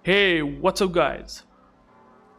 Hey, what's up guys?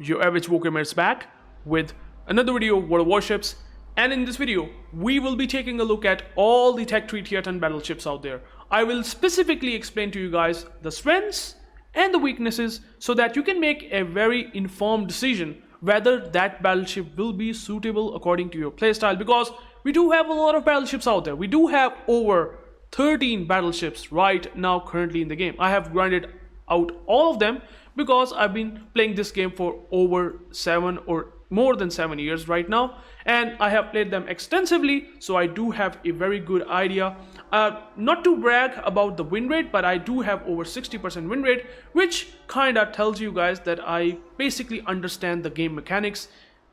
UrAvgWarGamer is back with another video of World of Warships, and in this video we will be taking a look at all the Tech 3 Tier 10 battleships out there. I will specifically explain to you guys the strengths and the weaknesses so that you can make a very informed decision whether that battleship will be suitable according to your playstyle, because we do have a lot of battleships out there. We do have over 13 battleships right now currently in the game. I have grinded out all of them because I've been playing this game for over 7 or more than 7 years right now, and I have played them extensively, so I do have a very good idea. Not to brag about the win rate, but I do have over 60% win rate, which kinda tells you guys that I basically understand the game mechanics.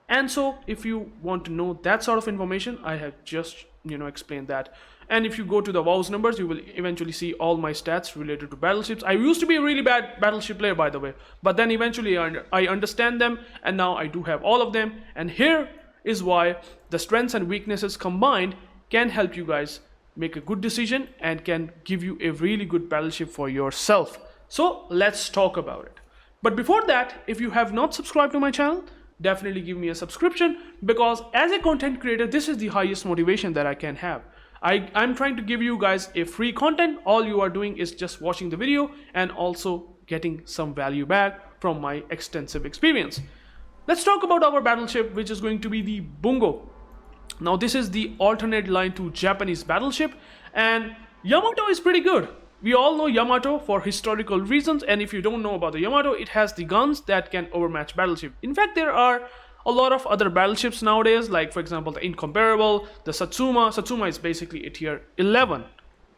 And so if you want to know that sort of information, I have just explained that. And if you go to the WoW's numbers, you will eventually see all my stats related to battleships. I used to be a really bad battleship player, by the way, but then eventually I understand them, and now I do have all of them. And here is why the strengths and weaknesses combined can help you guys make a good decision and can give you a really good battleship for yourself. So let's talk about it. But before that, if you have not subscribed to my channel, definitely give me a subscription, because as a content creator, this is the highest motivation that I can have. I'm trying to give you guys a free content. All you are doing is just watching the video and also getting some value back from my extensive experience. Let's talk about our battleship, which is going to be the Bungo. Now this is the alternate line to Japanese battleship, and Yamato is pretty good. We all know Yamato for historical reasons, and if you don't know about the Yamato, it has the guns that can overmatch battleship. In fact, there are a lot of other battleships nowadays, like for example the Incomparable, the Satsuma. Satsuma is basically a tier 11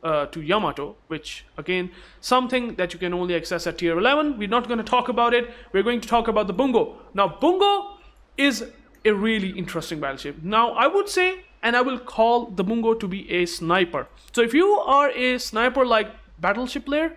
to Yamato, which again, something that you can only access at tier 11. We're not going to talk about it. We're going to talk about the Bungo. Now Bungo is a really interesting battleship. Now I would say, and I will call the Bungo to be a sniper. So if you are a sniper like battleship player,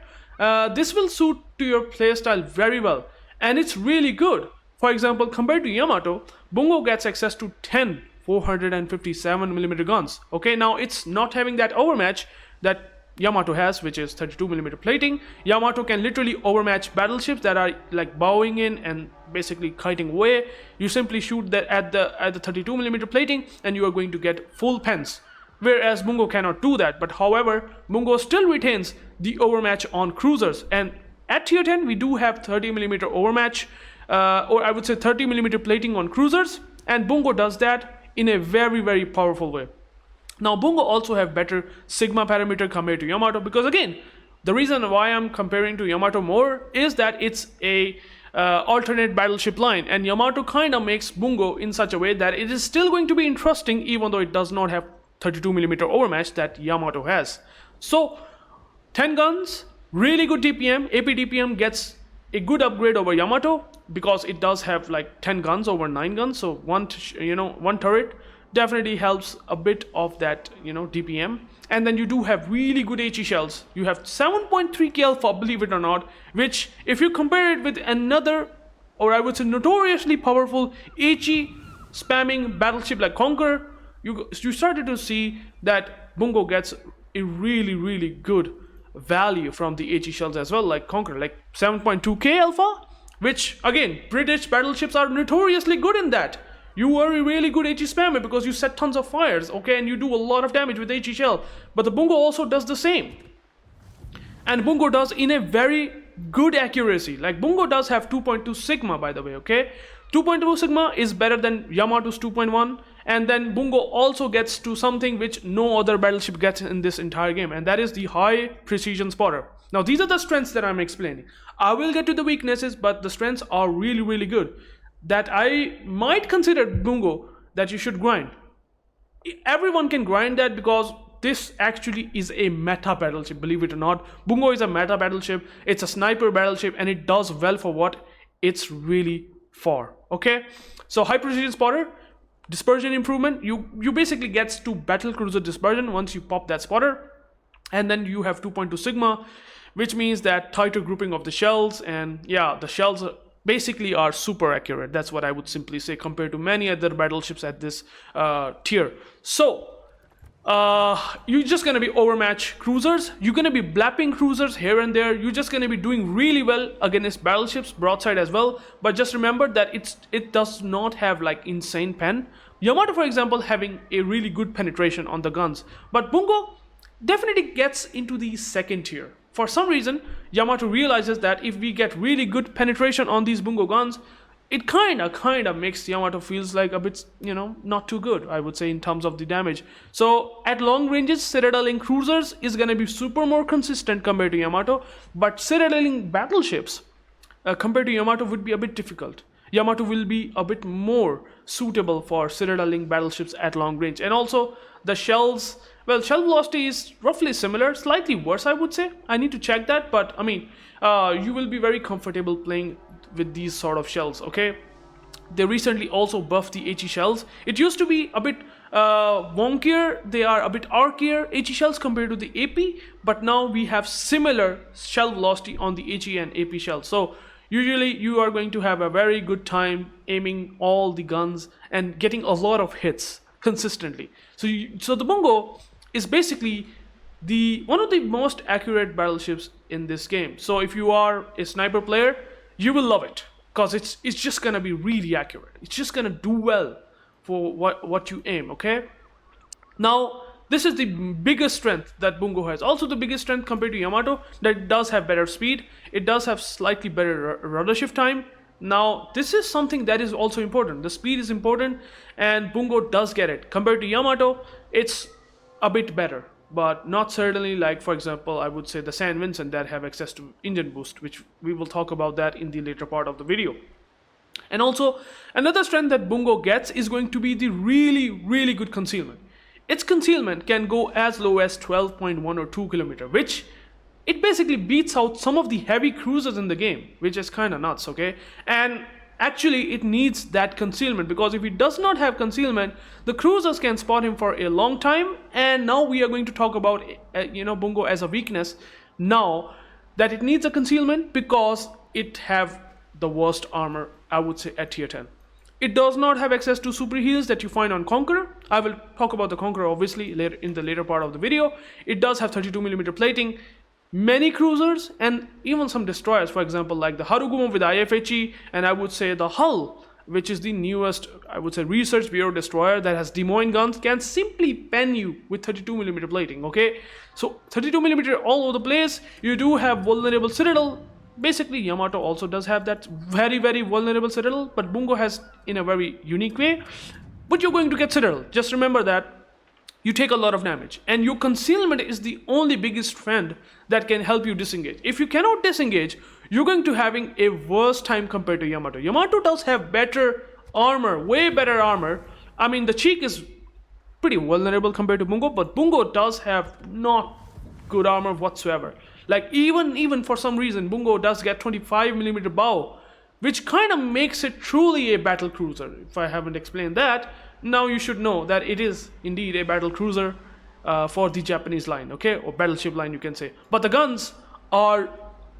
this will suit to your playstyle very well, and it's really good. For example, compared to Yamato, Bungo gets access to 10 457mm guns. Okay, now it's not having that overmatch that Yamato has, which is 32mm plating. Yamato can literally overmatch battleships that are like bowing in and basically kiting away. You simply shoot that at the 32mm plating and you are going to get full pens, whereas Bungo cannot do that. But however, Bungo still retains the overmatch on cruisers, and at tier 10 we do have 30mm overmatch, or I would say 30mm plating on cruisers, and Bungo does that in a very powerful way. Now Bungo also have better Sigma parameter compared to Yamato, because again, the reason why I'm comparing to Yamato more is that it's a alternate battleship line, and Yamato kind of makes Bungo in such a way that it is still going to be interesting even though it does not have 32mm overmatch that Yamato has. So 10 guns, really good DPM. AP DPM gets a good upgrade over Yamato because it does have like 10 guns over 9 guns, so one turret definitely helps a bit of that DPM. And then you do have really good HE shells. You have 7.3k alpha, believe it or not, which if you compare it with another, or I would say notoriously powerful HE spamming battleship like Conqueror, you started to see that Bungo gets a really good value from the HE shells as well, like Conqueror, like 7.2k alpha, which again, British battleships are notoriously good in that. You are a really good HE spammer because you set tons of fires, okay, and you do a lot of damage with HE shell. But the Bungo also does the same, and Bungo does in a very good accuracy. Like Bungo does have 2.2 Sigma, by the way, okay. 2.2 Sigma is better than Yamato's 2.1, and then Bungo also gets to something which no other battleship gets in this entire game, and that is the high precision spotter. Now these are the strengths that I'm explaining. I will get to the weaknesses, but the strengths are really good, that I might consider Bungo that you should grind. Everyone can grind that because this actually is a meta battleship, believe it or not. Bungo is a meta battleship. It's a sniper battleship, and it does well for what it's really for. Okay, so high precision spotter, dispersion improvement. You basically gets to battle cruiser dispersion once you pop that spotter, and then you have 2.2 Sigma, which means that tighter grouping of the shells, and yeah, the shells basically are super accurate. That's what I would simply say compared to many other battleships at this tier. So you're just gonna be overmatched cruisers. You're gonna be blapping cruisers here and there. You're just gonna be doing really well against battleships, broadside as well. But just remember that it does not have like insane pen. Yamato, for example, having a really good penetration on the guns, but Bungo definitely gets into the second tier. For some reason, Yamato realizes that if we get really good penetration on these Bungo guns, it kind of makes Yamato feels like a bit, not too good, I would say, in terms of the damage. So at long ranges, citadeling cruisers is going to be super more consistent compared to Yamato, but citadeling battleships compared to Yamato would be a bit difficult. Yamato will be a bit more suitable for citadeling battleships at long range. And also the shells, well, shell velocity is roughly similar, slightly worse, I would say. I need to check that, but I mean, you will be very comfortable playing with these sort of shells, okay? They recently also buffed the HE shells. It used to be a bit wonkier, they are a bit arcier HE shells compared to the AP, but now we have similar shell velocity on the HE and AP shells. So usually you are going to have a very good time aiming all the guns and getting a lot of hits consistently. So the Bungo is basically one of the most accurate battleships in this game. So if you are a sniper player, you will love it because it's just gonna be really accurate. It's just gonna do well for what you aim, okay? Now, this is the biggest strength that Bungo has. Also the biggest strength compared to Yamato, that it does have better speed. It does have slightly better rudder shift time. Now, this is something that is also important. The speed is important and Bungo does get it. Compared to Yamato, it's a bit better, but not certainly like, for example, I would say the St.Vincent that have access to engine boost, which we will talk about that in the later part of the video. And also, another strength that Bungo gets is going to be the really good concealment. Its concealment can go as low as 12.1 or 2 kilometer, which it basically beats out some of the heavy cruisers in the game, which is kind of nuts, okay? And actually it needs that concealment, because if it does not have concealment, the cruisers can spot him for a long time. And now we are going to talk about Bungo as a weakness now, that it needs a concealment because it have the worst armor, I would say, at tier 10. It does not have access to super heals that you find on Conqueror. I will talk about the Conqueror obviously later in the later part of the video. It does have 32mm plating. Many cruisers and even some destroyers, for example, like the Harugumo with IFHE, and I would say the Hull, which is the newest, I would say, Research Bureau destroyer that has Des Moines guns, can simply pen you with 32mm plating, okay? So 32mm all over the place. You do have vulnerable citadel. Basically, Yamato also does have that very vulnerable citadel, but Bungo has in a very unique way. But you're going to get citadel. Just remember that you take a lot of damage, and your concealment is the only biggest friend that can help you disengage. If you cannot disengage, you're going to having a worse time compared to Yamato. Yamato does have better armor, way better armor. I mean, the cheek is pretty vulnerable compared to Bungo, but Bungo does have not good armor whatsoever. Like even for some reason, Bungo does get 25mm bow, which kind of makes it truly a battle cruiser. If I haven't explained that, now you should know that it is indeed a battle cruiser for the Japanese line, okay, or battleship line you can say. But the guns are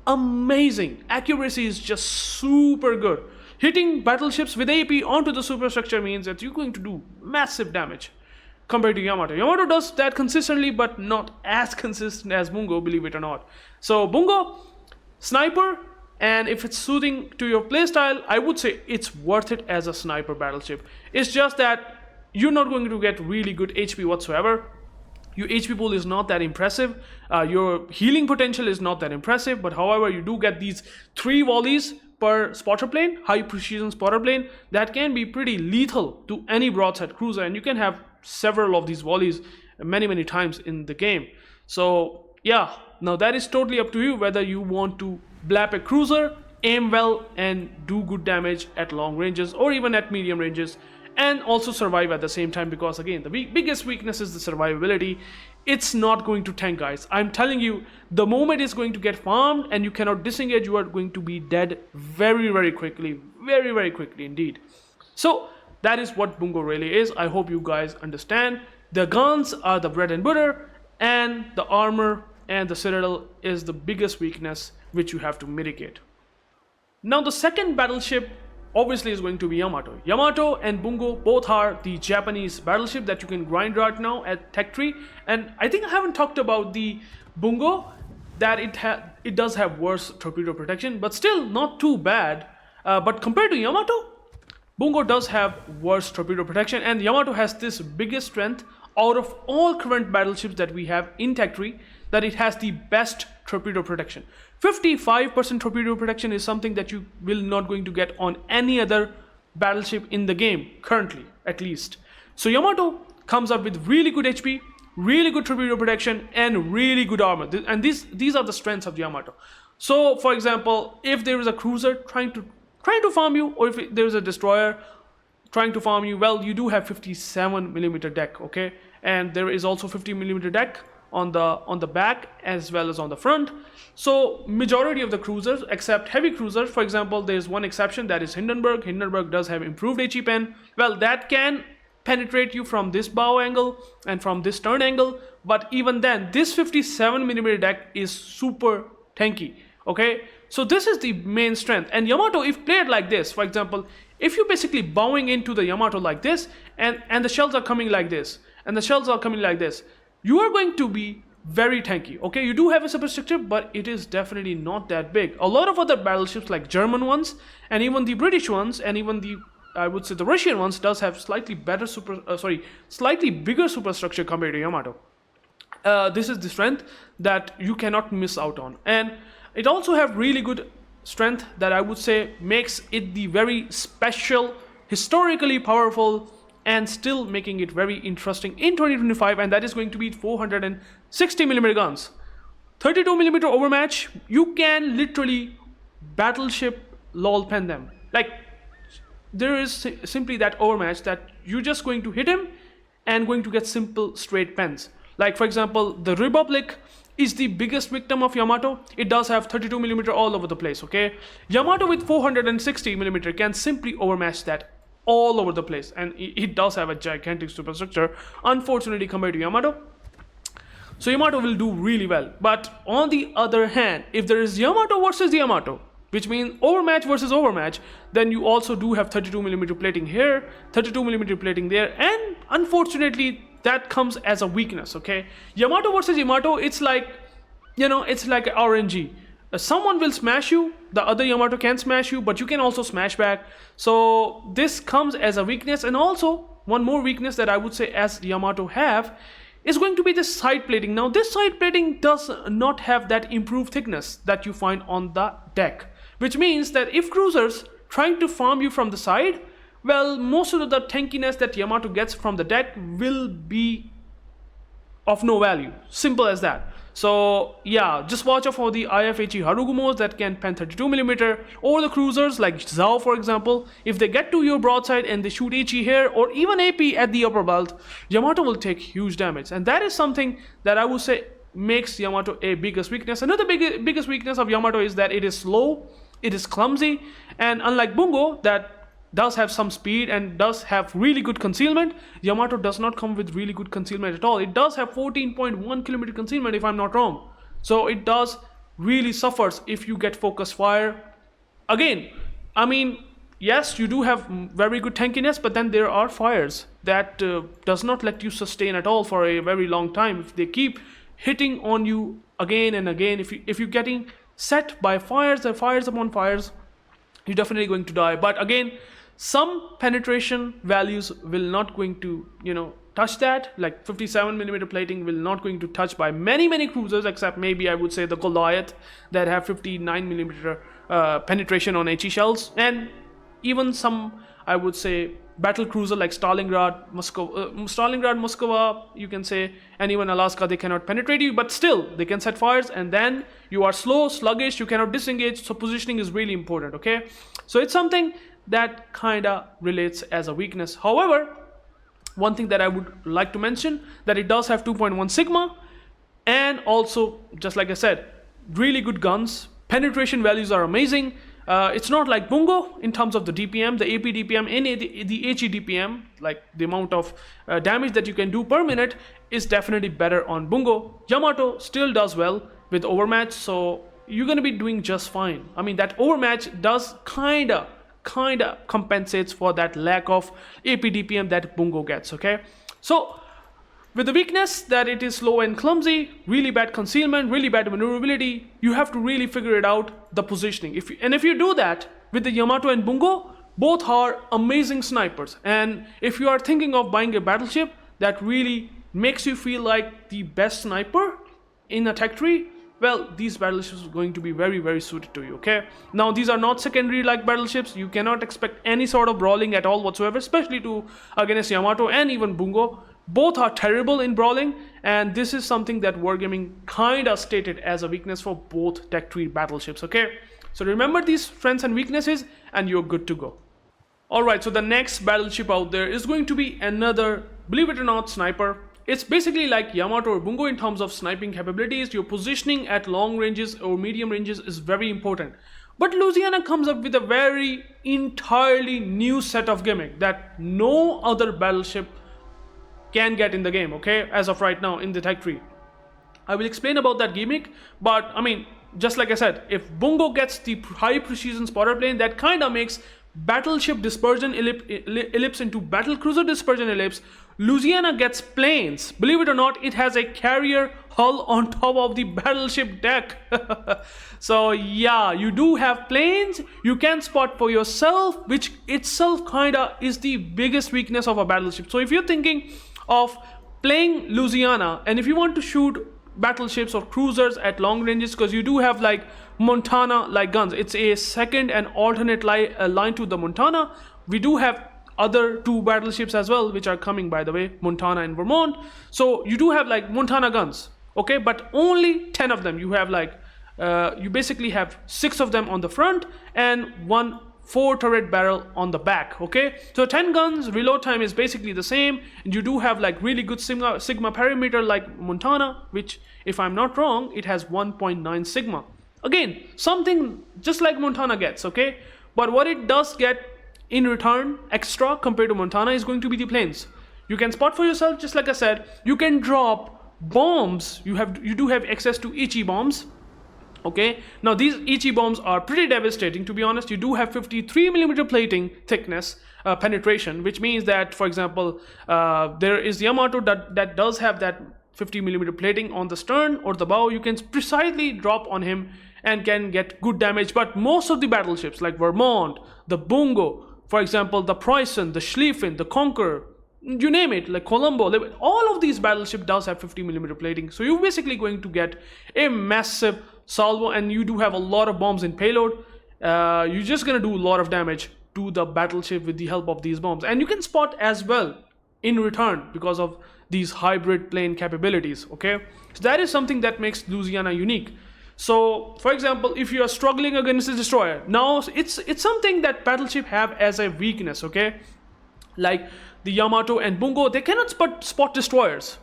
amazing. Accuracy is just super good. Hitting battleships with AP onto the superstructure means that you're going to do massive damage compared to Yamato. Yamato does that consistently, but not as consistent as Bungo, believe it or not. So Bungo, sniper, and if it's suiting to your playstyle, I would say it's worth it as a sniper battleship. It's just that you're not going to get really good HP whatsoever. Your HP pool is not that impressive. Your healing potential is not that impressive. But however, you do get these 3 volleys per spotter plane, high precision spotter plane, that can be pretty lethal to any broadside cruiser. And you can have several of these volleys many times in the game. So yeah, now that is totally up to you whether you want to blap a cruiser, aim well, and do good damage at long ranges or even at medium ranges, and also survive at the same time, because again, the biggest weakness is the survivability. It's not going to tank, guys. I'm telling you, the moment it's going to get farmed and you cannot disengage, you are going to be dead very quickly, very quickly indeed. So that is what Bungo really is. I hope you guys understand. The guns are the bread and butter, and the armor and the citadel is the biggest weakness which you have to mitigate. Now the second battleship obviously is going to be Yamato. Yamato and Bungo both are the Japanese battleship that you can grind right now at Tech Tree. And I think I haven't talked about the Bungo, that it does have worse torpedo protection, but still not too bad. But compared to Yamato, Bungo does have worse torpedo protection, and Yamato has this biggest strength out of all current battleships that we have in Tech Tree, that it has the best torpedo protection. 55% torpedo protection is something that you will not going to get on any other battleship in the game, currently at least. So Yamato comes up with really good HP, really good torpedo protection, and really good armor. And these are the strengths of Yamato. So for example, if there is a cruiser trying to farm you, or if there is a destroyer trying to farm you, well, you do have 57mm deck, okay? And there is also 50mm deck on the back as well as on the front. So majority of the cruisers, except heavy cruisers, for example, there's one exception, that is Hindenburg. Hindenburg does have improved HE pen. Well, that can penetrate you from this bow angle and from this turn angle, but even then, this 57mm deck is super tanky, okay? So this is the main strength. And Yamato, if played like this, for example, if you're basically bowing into the Yamato like this, and the shells are coming like this, and the shells are coming like this, you are going to be very tanky, okay? You do have a superstructure, but it is definitely not that big. A lot of other battleships, like German ones, and even the British ones, and even the, I would say, the Russian ones, does have slightly bigger superstructure compared to Yamato. This is the strength that you cannot miss out on. And it also have really good strength that I would say makes it the very special, historically powerful, and still making it very interesting in 2025, and that is going to be 460mm guns. 32mm overmatch, you can literally battleship lol pen them. Like, there is simply that overmatch that you're just going to hit him and going to get simple straight pens. Like for example, the Republique is the biggest victim of Yamato. It does have 32mm all over the place, okay? Yamato with 460mm can simply overmatch that all over the place, and it does have a gigantic superstructure, unfortunately, compared to Yamato. So Yamato will do really well. But on the other hand, if there is Yamato versus Yamato, which means overmatch versus overmatch, then you also do have 32mm plating here, 32mm plating there, and unfortunately that comes as a weakness, okay? Yamato versus Yamato, it's like, you know, it's like RNG. Someone will smash you, the other Yamato can smash you, but you can also smash back. So this comes as a weakness. And also one more weakness that I would say as Yamato have is going to be this side plating. Now this side plating does not have that improved thickness that you find on the deck, which means that if cruisers trying to farm you from the side, well, most of the tankiness that Yamato gets from the deck will be of no value. Simple as that. So yeah, just watch out for the IFHE Harugumos that can pen 32mm, or the cruisers like Zhao, for example. If they get to your broadside and they shoot HE here, or even AP at the upper belt, Yamato will take huge damage. And that is something that I would say makes Yamato a biggest weakness. Another biggest weakness of Yamato is that it is slow, it is clumsy, and unlike Bungo that does have some speed and does have really good concealment, Yamato does not come with really good concealment at all. It does have 14.1km concealment if I'm not wrong. So it does really suffers if you get focused fire. Again, I mean, yes, you do have very good tankiness, but then there are fires that does not let you sustain at all for a very long time. If they keep hitting on you again and again, if you're getting set by fires and fires upon fires, you're definitely going to die. But again, some penetration values will not going to, touch that. Like 57mm plating will not going to touch by many cruisers, except maybe I would say the Goliath that have 59mm penetration on HE shells, and even some, I would say, battle cruiser like Stalingrad, Moscow, you can say, and even Alaska, they cannot penetrate you, but still they can set fires, and then you are slow, sluggish, you cannot disengage. So positioning is really important, okay? So it's something that kinda relates as a weakness. However, one thing that I would like to mention, that it does have 2.1 Sigma, and also, just like I said, really good guns. Penetration values are amazing. It's not like Bungo in terms of the DPM, the AP DPM, and the HE DPM, like the amount of damage that you can do per minute is definitely better on Bungo. Yamato still does well with overmatch, so you're going to be doing just fine. I mean, that overmatch does kinda kind of compensates for that lack of AP DPM that Bungo gets, okay? So with the weakness that it is slow and clumsy, really bad concealment, really bad maneuverability, you have to really figure it out, the positioning. If you do that with the Yamato and Bungo, both are amazing snipers. And if you are thinking of buying a battleship that really makes you feel like the best sniper in a tech tree, well, these battleships are going to be very, very suited to you, okay? Now, these are not secondary like battleships. You cannot expect any sort of brawling at all whatsoever, especially against Yamato and even Bungo. Both are terrible in brawling, and this is something that Wargaming kind of stated as a weakness for both tech tree battleships, okay? So remember these strengths and weaknesses, and you're good to go. Alright, so the next battleship out there is going to be another, believe it or not, sniper. It's basically like Yamato or Bungo in terms of sniping capabilities. Your positioning at long ranges or medium ranges is very important. But Louisiana comes up with a very entirely new set of gimmick that no other battleship can get in the game, okay, as of right now in the tech tree. I will explain about that gimmick, but I mean, just like I said, if Bungo gets the high precision spotter plane, that kind of makes battleship dispersion ellipse into battle cruiser dispersion ellipse. Louisiana gets planes. Believe it or not, it has a carrier hull on top of the battleship deck. So yeah, you do have planes. You can spot for yourself, which itself kinda is the biggest weakness of a battleship. So if you're thinking of playing Louisiana, and if you want to shoot battleships or cruisers at long ranges, because you do have like Montana like guns, it's a second and alternate line to the Montana. We do have other two battleships as well, which are coming, by the way, Montana and Vermont. So you do have like Montana guns, okay, but only 10 of them. You have like you basically have 6 of them on the front and 1 4 turret barrel on the back, okay? So 10 guns, reload time is basically the same, and you do have like really good sigma perimeter like Montana, which, if I'm not wrong, it has 1.9 sigma. Again, something just like Montana gets, okay? But what it does get in return extra compared to Montana is going to be the planes. You can spot for yourself, just like I said. You can drop bombs. You do have access to Ichi bombs. Okay, now these Ichi bombs are pretty devastating, to be honest. You do have 53mm plating thickness penetration, which means that, for example, there is Yamato that does have that 50mm plating on the stern or the bow. You can precisely drop on him and can get good damage. But most of the battleships like Vermont, the Bungo, for example, the Preussen, the Schlieffen, the Conqueror, you name it, like Colombo, all of these battleships does have 50mm plating. So you're basically going to get a massive salvo, and you do have a lot of bombs in payload. You're just gonna do a lot of damage to the battleship with the help of these bombs, and you can spot as well in return because of these hybrid plane capabilities, okay? So that is something that makes Louisiana unique. So for example, if you are struggling against a destroyer, now it's something that battleship have as a weakness, okay? Like the Yamato and Bungo, they cannot spot destroyers.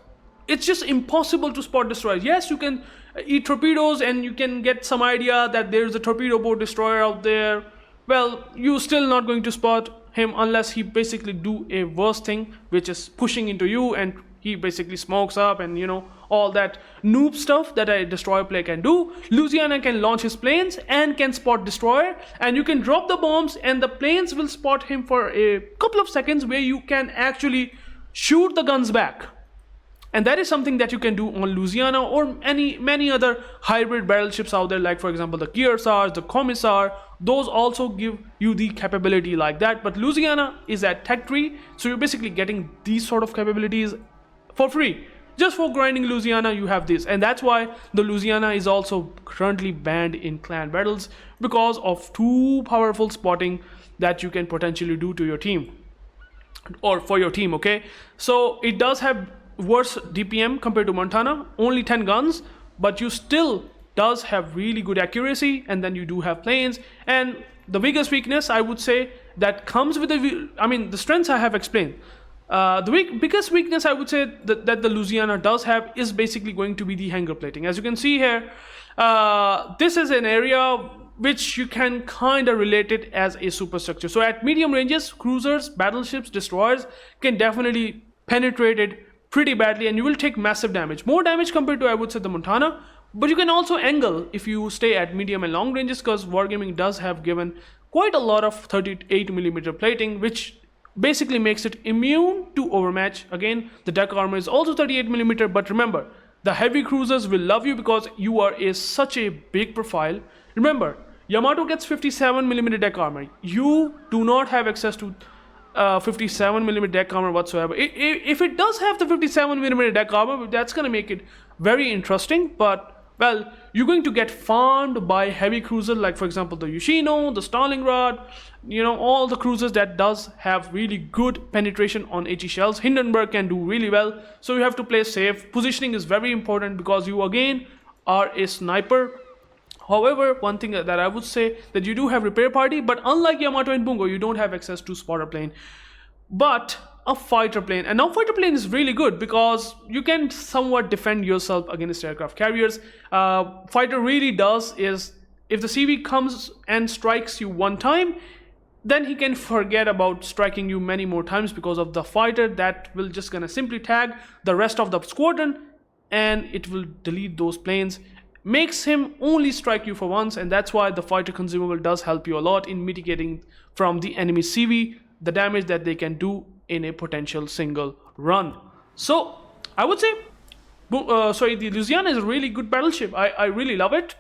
It's just impossible to spot destroyers. Yes, you can eat torpedoes and you can get some idea that there's a torpedo boat destroyer out there. Well, you're still not going to spot him unless he basically do a worse thing, which is pushing into you, and he basically smokes up and, you know, all that noob stuff that a destroyer player can do. Louisiana can launch his planes and can spot destroyer, and you can drop the bombs and the planes will spot him for a couple of seconds where you can actually shoot the guns back. And that is something that you can do on Louisiana or many other hybrid battleships out there, like for example the Kearsarge, the Commissar. Those also give you the capability like that. But Louisiana is at Tech Tree, so you're basically getting these sort of capabilities for free. Just for grinding Louisiana, you have this, and that's why the Louisiana is also currently banned in clan battles, because of too powerful spotting that you can potentially do to your team or for your team, okay? So it does have worse DPM compared to Montana, only 10 guns, but you still does have really good accuracy, and then you do have planes. And the biggest weakness, I would say, that comes with the strengths I have explained. The biggest weakness I would say that the Louisiana does have is basically going to be the hanger plating. As you can see here, this is an area which you can kind of relate it as a superstructure. So at medium ranges, cruisers, battleships, destroyers can definitely penetrate it pretty badly, and you will take massive damage. More damage compared to, I would say, the Montana. But you can also angle if you stay at medium and long ranges, because Wargaming does have given quite a lot of 38mm plating, which basically makes it immune to overmatch. Again, the deck armor is also 38mm, but remember, the heavy cruisers will love you because you are such a big profile. Remember, Yamato gets 57mm deck armor. You do not have access to 57mm deck armor whatsoever. If it does have the 57mm deck armor, that's gonna make it very interesting, but well, you're going to get farmed by heavy cruisers like, for example, the Yoshino, the Stalingrad, all the cruisers that does have really good penetration on HE shells. Hindenburg can do really well, so you have to play safe. Positioning is very important because you again are a sniper. However, one thing that I would say that you do have repair party, but unlike Yamato and Bungo, you don't have access to spotter plane, but a fighter plane. And now fighter plane is really good because you can somewhat defend yourself against aircraft carriers. Fighter really does is, if the CV comes and strikes you one time, then he can forget about striking you many more times because of the fighter that will just gonna simply tag the rest of the squadron and it will delete those planes. Makes him only strike you for once, and that's why the fighter consumable does help you a lot in mitigating from the enemy CV the damage that they can do in a potential single run. So I would say the Louisiana is a really good battleship. I really love it.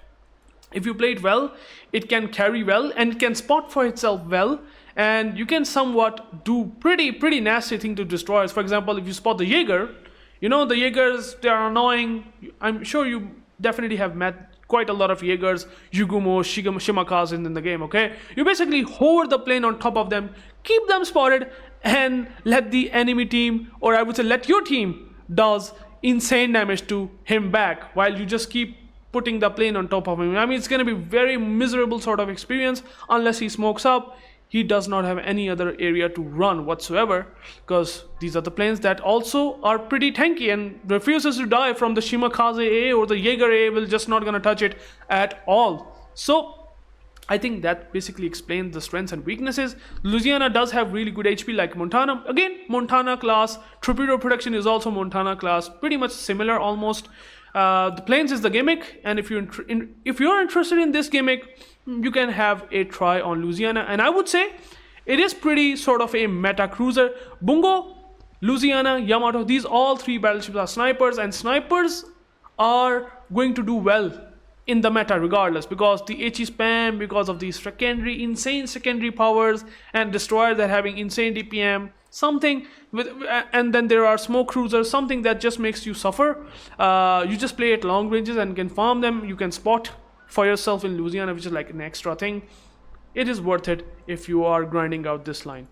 If you play it well, it can carry well and it can spot for itself well, and you can somewhat do pretty nasty thing to destroyers. For example, if you spot the Jaeger, the Jaegers, they are annoying. I'm sure you definitely have met quite a lot of Jaegers, Yugumo, Shimakaze in the game, okay? You basically hover the plane on top of them, keep them spotted, and let the enemy team, or I would say let your team, does insane damage to him back while you just keep putting the plane on top of him. I mean, it's going to be very miserable sort of experience unless he smokes up. He does not have any other area to run whatsoever because these are the planes that also are pretty tanky and refuses to die from the Shimakaze A, or the Jaeger A will just not gonna touch it at all. So I think that basically explains the strengths and weaknesses. Louisiana does have really good HP like Montana. Again, Montana class, torpedo production is also Montana class, pretty much similar almost. The planes is the gimmick, and if you're interested in this gimmick, you can have a try on Louisiana. And I would say it is pretty sort of a meta cruiser. Bungo, Louisiana, Yamato, these all three battleships are snipers, and snipers are going to do well in the meta regardless because the HE spam, because of these insane secondary powers, and destroyers that having insane DPM, something with, and then there are smoke cruisers, something that just makes you suffer. You just play at long ranges and can farm them. You can spot for yourself in Louisiana, which is like an extra thing. It is worth it if you are grinding out this line.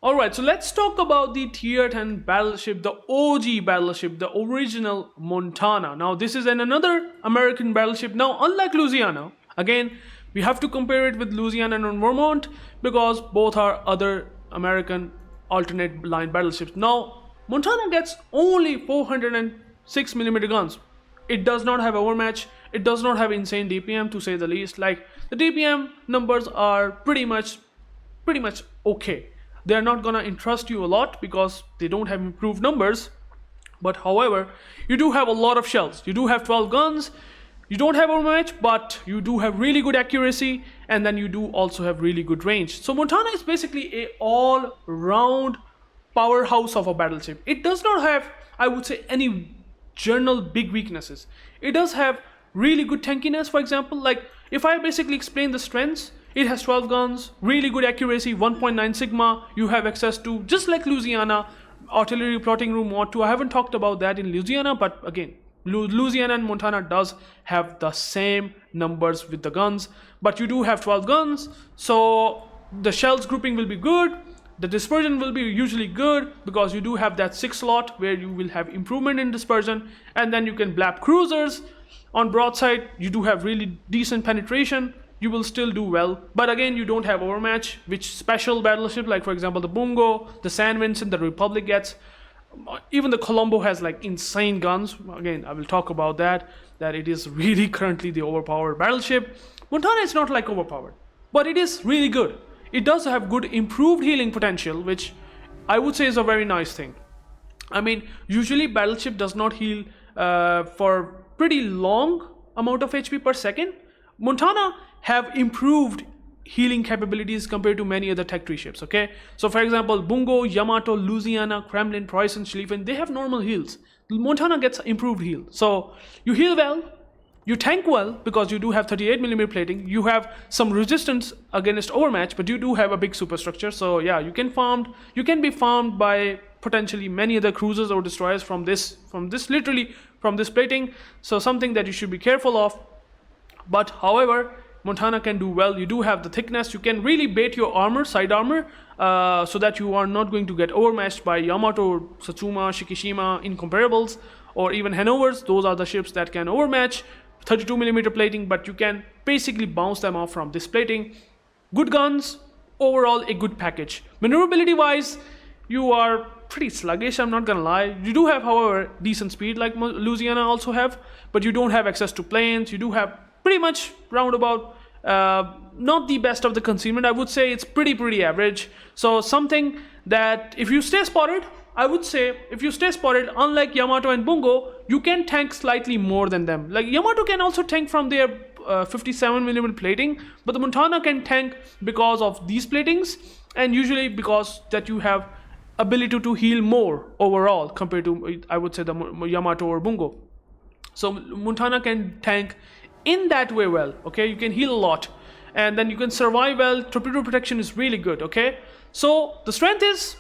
Alright, so let's talk about the tier 10 battleship, the OG battleship, the original Montana. Now this is another American battleship. Now unlike Louisiana, again we have to compare it with Louisiana and Vermont because both are other American alternate line battleships. Now Montana gets only 406mm guns. It does not have overmatch. It does not have insane DPM, to say the least. Like, the DPM numbers are pretty much okay. They're not gonna interest you a lot because they don't have improved numbers. But however, you do have a lot of shells. You do have 12 guns. You don't have overmatch, but you do have really good accuracy, and then you do also have really good range. So Montana is basically a all-round powerhouse of a battleship. It does not have, I would say, any general big weaknesses. It does have really good tankiness. For example, like if I basically explain the strengths, it has 12 guns, really good accuracy, 1.9 sigma. You have access to, just like Louisiana, artillery plotting room mod 2. I haven't talked about that in Louisiana, but again, Louisiana and Montana does have the same numbers with the guns, but you do have 12 guns, so the shells grouping will be good. The dispersion will be usually good because you do have that 6 slot where you will have improvement in dispersion, and then you can blap cruisers. On broadside, you do have really decent penetration. You will still do well, but again, you don't have overmatch, which special battleship like for example the Bungo, the St.Vincent, the Republique gets. Even the Colombo has like insane guns. Again, I will talk about that it is really currently the overpowered battleship. Montana is not like overpowered, but it is really good. It does have good improved healing potential, which I would say is a very nice thing. I mean, usually battleship does not heal for pretty long amount of HP per second. Montana have improved healing capabilities compared to many other tech tree ships, okay? So for example, Bungo, Yamato, Louisiana, Kremlin, Preussen, Schlieffen, they have normal heals. Montana gets improved heal. So you heal well, you tank well because you do have 38mm plating, you have some resistance against overmatch, but you do have a big superstructure. So yeah, you can be farmed by potentially many other cruisers or destroyers from this plating. So something that you should be careful of. But however, Montana can do well. You do have the thickness. You can really bait your armor, side armor, so that you are not going to get overmatched by Yamato, Satsuma, Shikishima, incomparables, or even Hanovers. Those are the ships that can overmatch 32mm plating, but you can basically bounce them off from this plating. Good guns, overall a good package. Maneuverability wise, you are pretty sluggish, I'm not gonna lie. You do have, however, decent speed like Louisiana also have, but you don't have access to planes. You do have pretty much roundabout, not the best of the concealment. I would say it's pretty average. So something that if you stay spotted, I would say if you stay spotted, unlike Yamato and Bungo, you can tank slightly more than them. Like Yamato can also tank from their 57mm plating, but the Montana can tank because of these platings, and usually because that you have ability to heal more overall compared to, I would say, the Yamato or Bungo. So Montana can tank in that way well, okay? You can heal a lot, and then you can survive well. Torpedo protection is really good, okay? So the strength is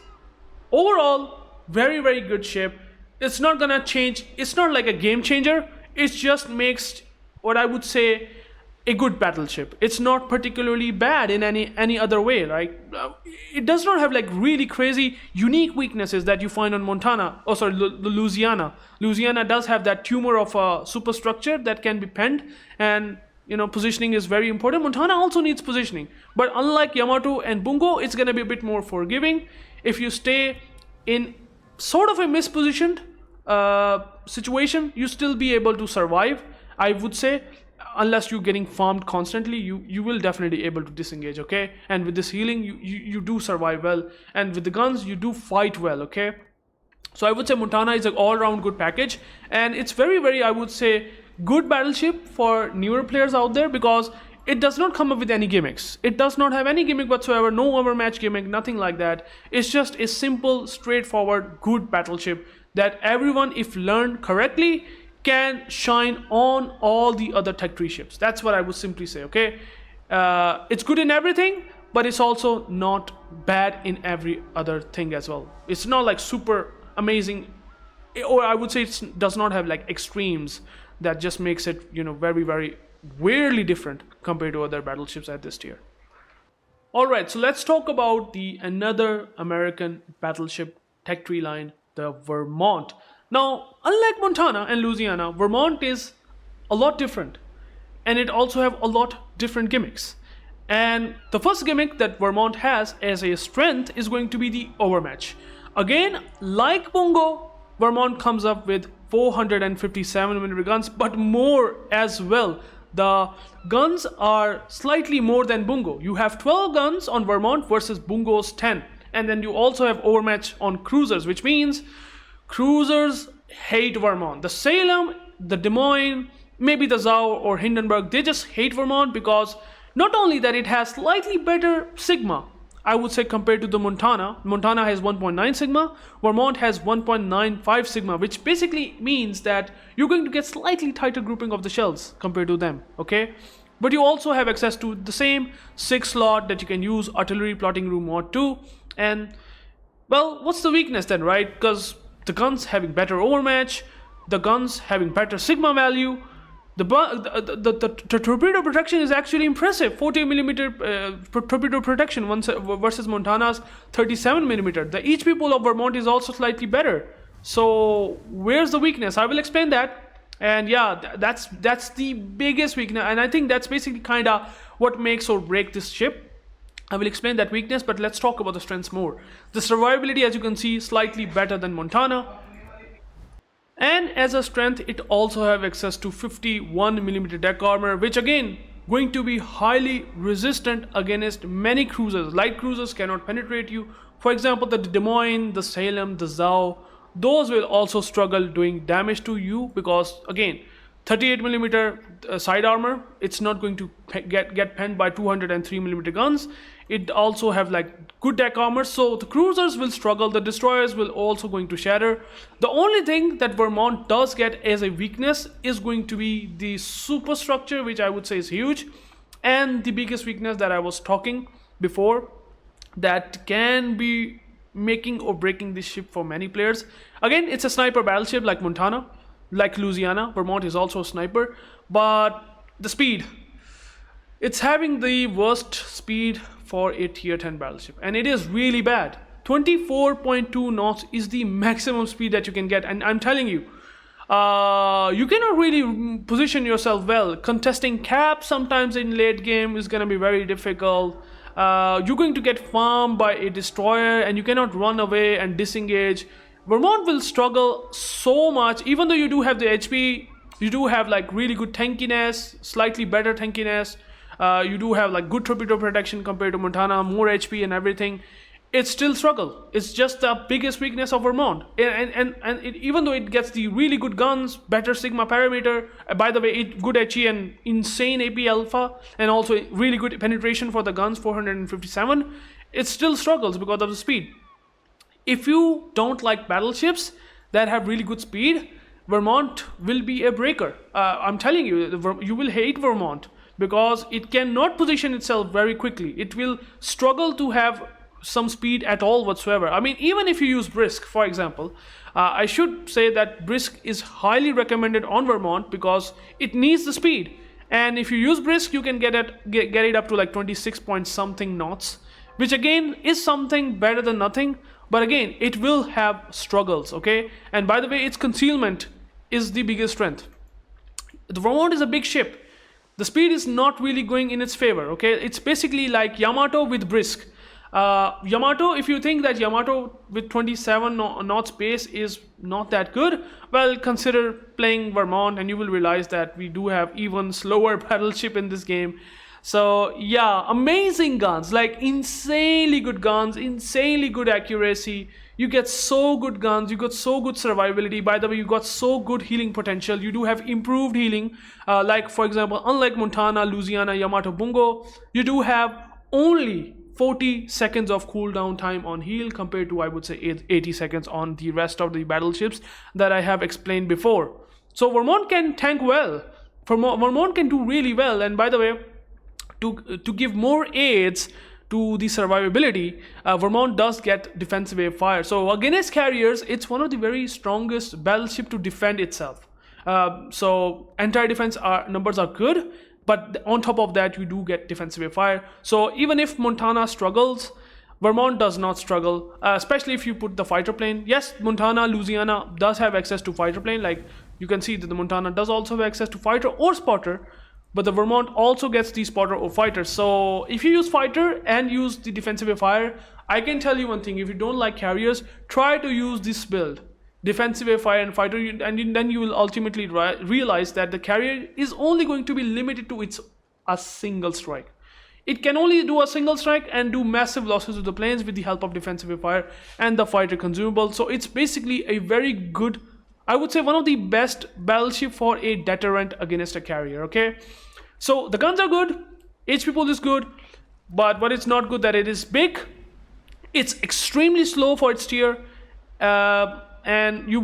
overall very good ship. It's not gonna change. It's not like a game changer. It just makes what I would say a good battleship. It's not particularly bad in any other way, right? It does not have like really crazy unique weaknesses that you find on Montana. Oh, sorry, Louisiana. Louisiana does have that tumor of a superstructure that can be penned, and positioning is very important. Montana also needs positioning, but unlike Yamato and Bungo, it's gonna be a bit more forgiving. If you stay in sort of a mispositioned situation, you still be able to survive, I would say. Unless you're getting farmed constantly, you will definitely able to disengage, okay? And with this healing, you do survive well, and with the guns, you do fight well, okay? So I would say Montana is an all-round good package, and it's very, I would say, good battleship for newer players out there, because it does not come up with any gimmicks. It does not have any gimmick whatsoever, no overmatch gimmick, nothing like that. It's just a simple, straightforward, good battleship that everyone, if learned correctly, can shine on all the other tech tree ships. That's what I would simply say, okay? It's good in everything, but it's also not bad in every other thing as well. It's not like super amazing, or I would say it does not have like extremes that just makes it, very weirdly different compared to other battleships at this tier. Alright, so let's talk about another American battleship tech tree line, the Vermont. Now, unlike Montana and Louisiana, Vermont is a lot different, and it also have a lot different gimmicks. And the first gimmick that Vermont has as a strength is going to be the overmatch. Again, like Bungo, Vermont comes up with 457mm guns, but more as well. The guns are slightly more than Bungo. You have 12 guns on Vermont versus Bungo's 10. And then you also have overmatch on cruisers, which means cruisers hate Vermont. The Salem, the Des Moines, maybe the Zau or Hindenburg, they just hate Vermont because not only that it has slightly better Sigma, I would say, compared to the Montana. Montana has 1.9 Sigma, Vermont has 1.95 Sigma, which basically means that you're going to get slightly tighter grouping of the shells compared to them, okay? But you also have access to the same 6 slot that you can use artillery plotting room mod 2. And well, what's the weakness then, right? Because the guns having better overmatch, the guns having better Sigma value, the torpedo protection is actually impressive. 40mm torpedo protection versus Montana's 37mm. The HP pool of Vermont is also slightly better. So where's the weakness? I will explain that. And yeah, that's the biggest weakness, and I think that's basically kind of what makes or break this ship. I will explain that weakness, but let's talk about the strengths more. The survivability, as you can see, slightly better than Montana. And as a strength, it also have access to 51mm deck armor, which again, going to be highly resistant against many cruisers. Light cruisers cannot penetrate you. For example, the Des Moines, the Salem, the Zau, those will also struggle doing damage to you because, again, 38mm side armor. It's not going to get penned by 203mm guns. It also have like good deck armor, so the cruisers will struggle. The destroyers will also going to shatter. The only thing that Vermont does get as a weakness is going to be the superstructure, which I would say is huge, and the biggest weakness that I was talking before, that can be making or breaking this ship for many players. Again, it's a sniper battleship like Montana, like Louisiana. Vermont is also a sniper, but the speed, it's having the worst speed for a tier 10 battleship, and it is really bad. 24.2 knots is the maximum speed that you can get, and I'm telling you, you cannot really position yourself well. Contesting caps sometimes in late game is going to be very difficult. You're going to get farmed by a destroyer, and you cannot run away and disengage. Vermont will struggle so much. Even though you do have the HP, you do have like really good tankiness, slightly better tankiness. You do have like good torpedo protection compared to Montana, more HP and everything. It's still struggle. It's just the biggest weakness of Vermont. Even though it gets the really good guns, better Sigma parameter, by the way, good HE and insane AP alpha, and also really good penetration for the guns, 457, it still struggles because of the speed. If you don't like battleships that have really good speed, Vermont will be a breaker. I'm telling you, you will hate Vermont because it cannot position itself very quickly. It will struggle to have some speed at all whatsoever. I mean, even if you use Brisk, for example, I should say that Brisk is highly recommended on Vermont because it needs the speed. And if you use Brisk, you can get it up to like 26 point something knots, which again is something better than nothing. But again, it will have struggles, okay? And by the way, its concealment is the biggest strength. The Vermont is a big ship. The speed is not really going in its favor, okay? It's basically like Yamato with Brisk. Yamato, if you think that Yamato with 27 knots pace is not that good, well, consider playing Vermont and you will realize that we do have even slower battleship in this game. So yeah, amazing guns, like insanely good guns, insanely good accuracy. You get so good guns, you got so good survivability. By the way, you got so good healing potential. You do have improved healing, like for example, unlike Montana, Louisiana, Yamato, Bungo, you do have only 40 seconds of cooldown time on heal compared to, I would say, 80 seconds on the rest of the battleships that I have explained before. So Vermont can tank well. Vermont can do really well. And by the way, to give more aids to the survivability, Vermont does get defensive wave fire. So against carriers, it's one of the very strongest battleship to defend itself. So anti-defense numbers are good, but on top of that, you do get defensive wave fire. So even if Montana struggles, Vermont does not struggle, especially if you put the fighter plane. Yes, Montana, Louisiana does have access to fighter plane. Like you can see that the Montana does also have access to fighter or spotter, but the Vermont also gets the spotter or fighter. So if you use fighter and use the defensive wave fire, I can tell you one thing: if you don't like carriers, try to use this build, defensive wave fire and fighter, and then you will ultimately realize that the carrier is only going to be limited to a single strike. It can only do a single strike and do massive losses to the planes with the help of defensive wave fire and the fighter consumable. So it's basically a very good, I would say one of the best battleship for a deterrent against a carrier, okay? So the guns are good, HP pool is good, but what is not good that it is big, it's extremely slow for its tier, and you're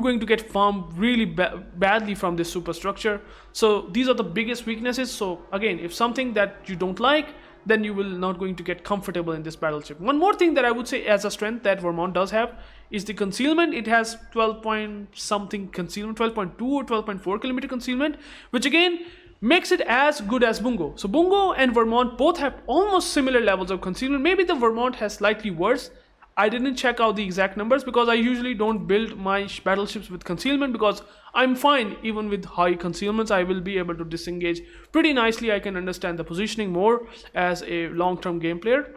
going to get farmed really badly from this superstructure. So these are the biggest weaknesses. So again, if something that you don't like, then you will not going to get comfortable in this battleship. One more thing that I would say as a strength that Vermont does have is the concealment. It has 12 point something concealment, 12.2 or 12.4 kilometer concealment, which again makes it as good as Bungo. So Bungo and Vermont both have almost similar levels of concealment. Maybe the Vermont has slightly worse. I didn't check out the exact numbers because I usually don't build my battleships with concealment, because I'm fine even with high concealments. I will be able to disengage pretty nicely. I can understand the positioning more as a long-term game player.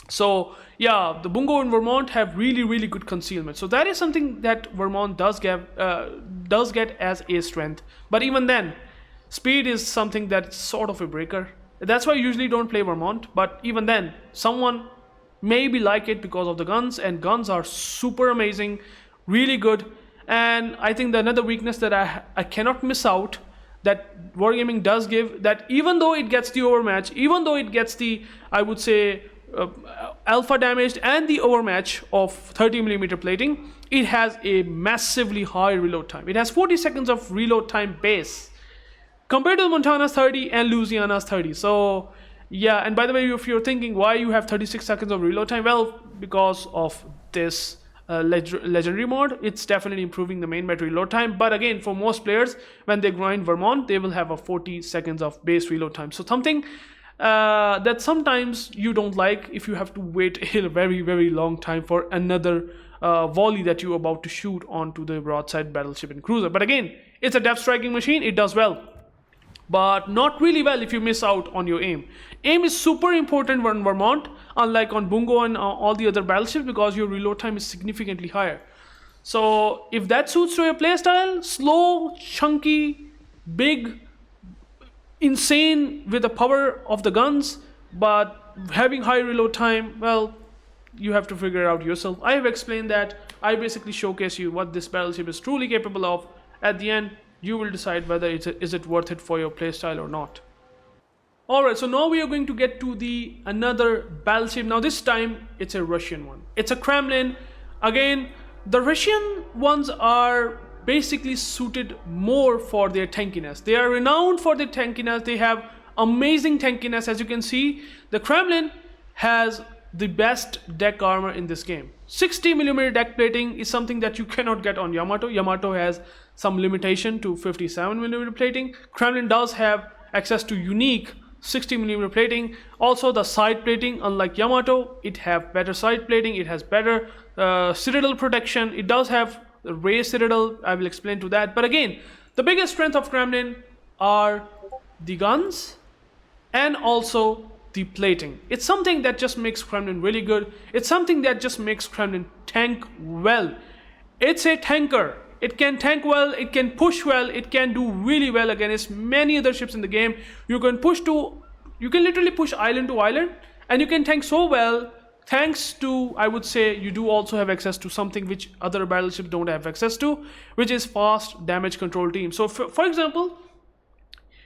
So yeah, the Bungo and Vermont have really good concealment. So that is something that Vermont does get as a strength. But even then, speed is something that's sort of a breaker. That's why I usually don't play Vermont. But even then, someone maybe like it because of the guns, and guns are super amazing, really good. And I think another weakness that I cannot miss out, that Wargaming does give, that even though it gets the overmatch, even though it gets the, I would say, alpha damaged and the overmatch of 30mm plating, it has a massively high reload time. It has 40 seconds of reload time base compared to Montana's 30 and Louisiana's 30. So yeah, and by the way, if you're thinking why you have 36 seconds of reload time, well, because of this legendary mod, it's definitely improving the main battery reload time. But again, for most players, when they grind Vermont, they will have a 40 seconds of base reload time. So something that sometimes you don't like if you have to wait a very, very long time for another volley that you're about to shoot onto the broadside battleship and cruiser. But again, it's a depth striking machine, it does well, but not really well if you miss out on your aim. Aim is super important on Vermont, unlike on Bungo and all the other battleships, because your reload time is significantly higher. So if that suits to your playstyle, slow, chunky, big, insane with the power of the guns, but having high reload time, well, you have to figure it out yourself. I have explained that. I basically showcase you what this battleship is truly capable of. At the end, you will decide whether is it worth it for your playstyle or not. Alright, so now we are going to get to the another battleship. Now this time it's a Russian one. It's a Kremlin. Again, the Russian ones are basically suited more for their tankiness. They are renowned for their tankiness. They have amazing tankiness. As you can see, the Kremlin has the best deck armor in this game. 60mm deck plating is something that you cannot get on Yamato. Yamato has some limitation to 57mm plating. Kremlin does have access to unique 60mm plating. Also the side plating, unlike Yamato, it have better side plating, it has better citadel protection, it does have raised citadel. I will explain to that. But again, the biggest strength of Kremlin are the guns and also the plating. It's something that just makes Kremlin really good. It's something that just makes Kremlin tank well. It's a tanker. It can tank well, it can push well, it can do really well against many other ships in the game. You can literally push island to island, and you can tank so well, thanks to, I would say, you do also have access to something which other battleships don't have access to, which is fast damage control team. So for example,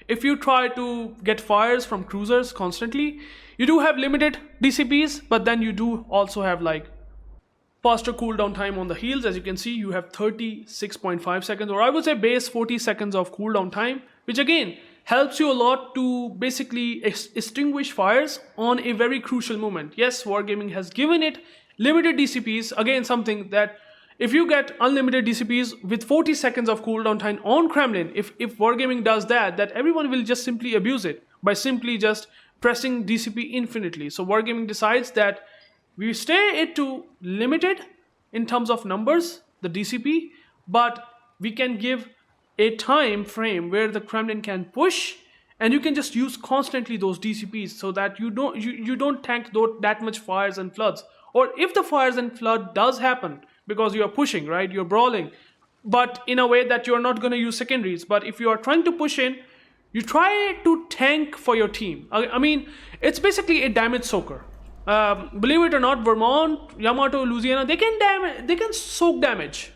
if you try to get fires from cruisers constantly, you do have limited DCPs, but then you do also have like faster cooldown time on the heals. As you can see, you have 36.5 seconds, or I would say base 40 seconds of cooldown time, which again helps you a lot to basically extinguish fires on a very crucial moment. Yes, Wargaming has given it limited DCPs, again something that if you get unlimited DCPs with 40 seconds of cooldown time on Kremlin, if Wargaming does that everyone will just simply abuse it by simply just pressing DCP infinitely. So Wargaming decides that we stay it to limited in terms of numbers, the DCP, but we can give a time frame where the Kremlin can push, and you can just use constantly those DCPs so that you don't tank that much fires and floods. Or if the fires and flood does happen because you are pushing, right, you're brawling, but in a way that you're not going to use secondaries. But if you are trying to push in, you try to tank for your team. I mean, it's basically a damage soaker. Believe it or not, Vermont, Yamato, Louisiana, they can soak damage.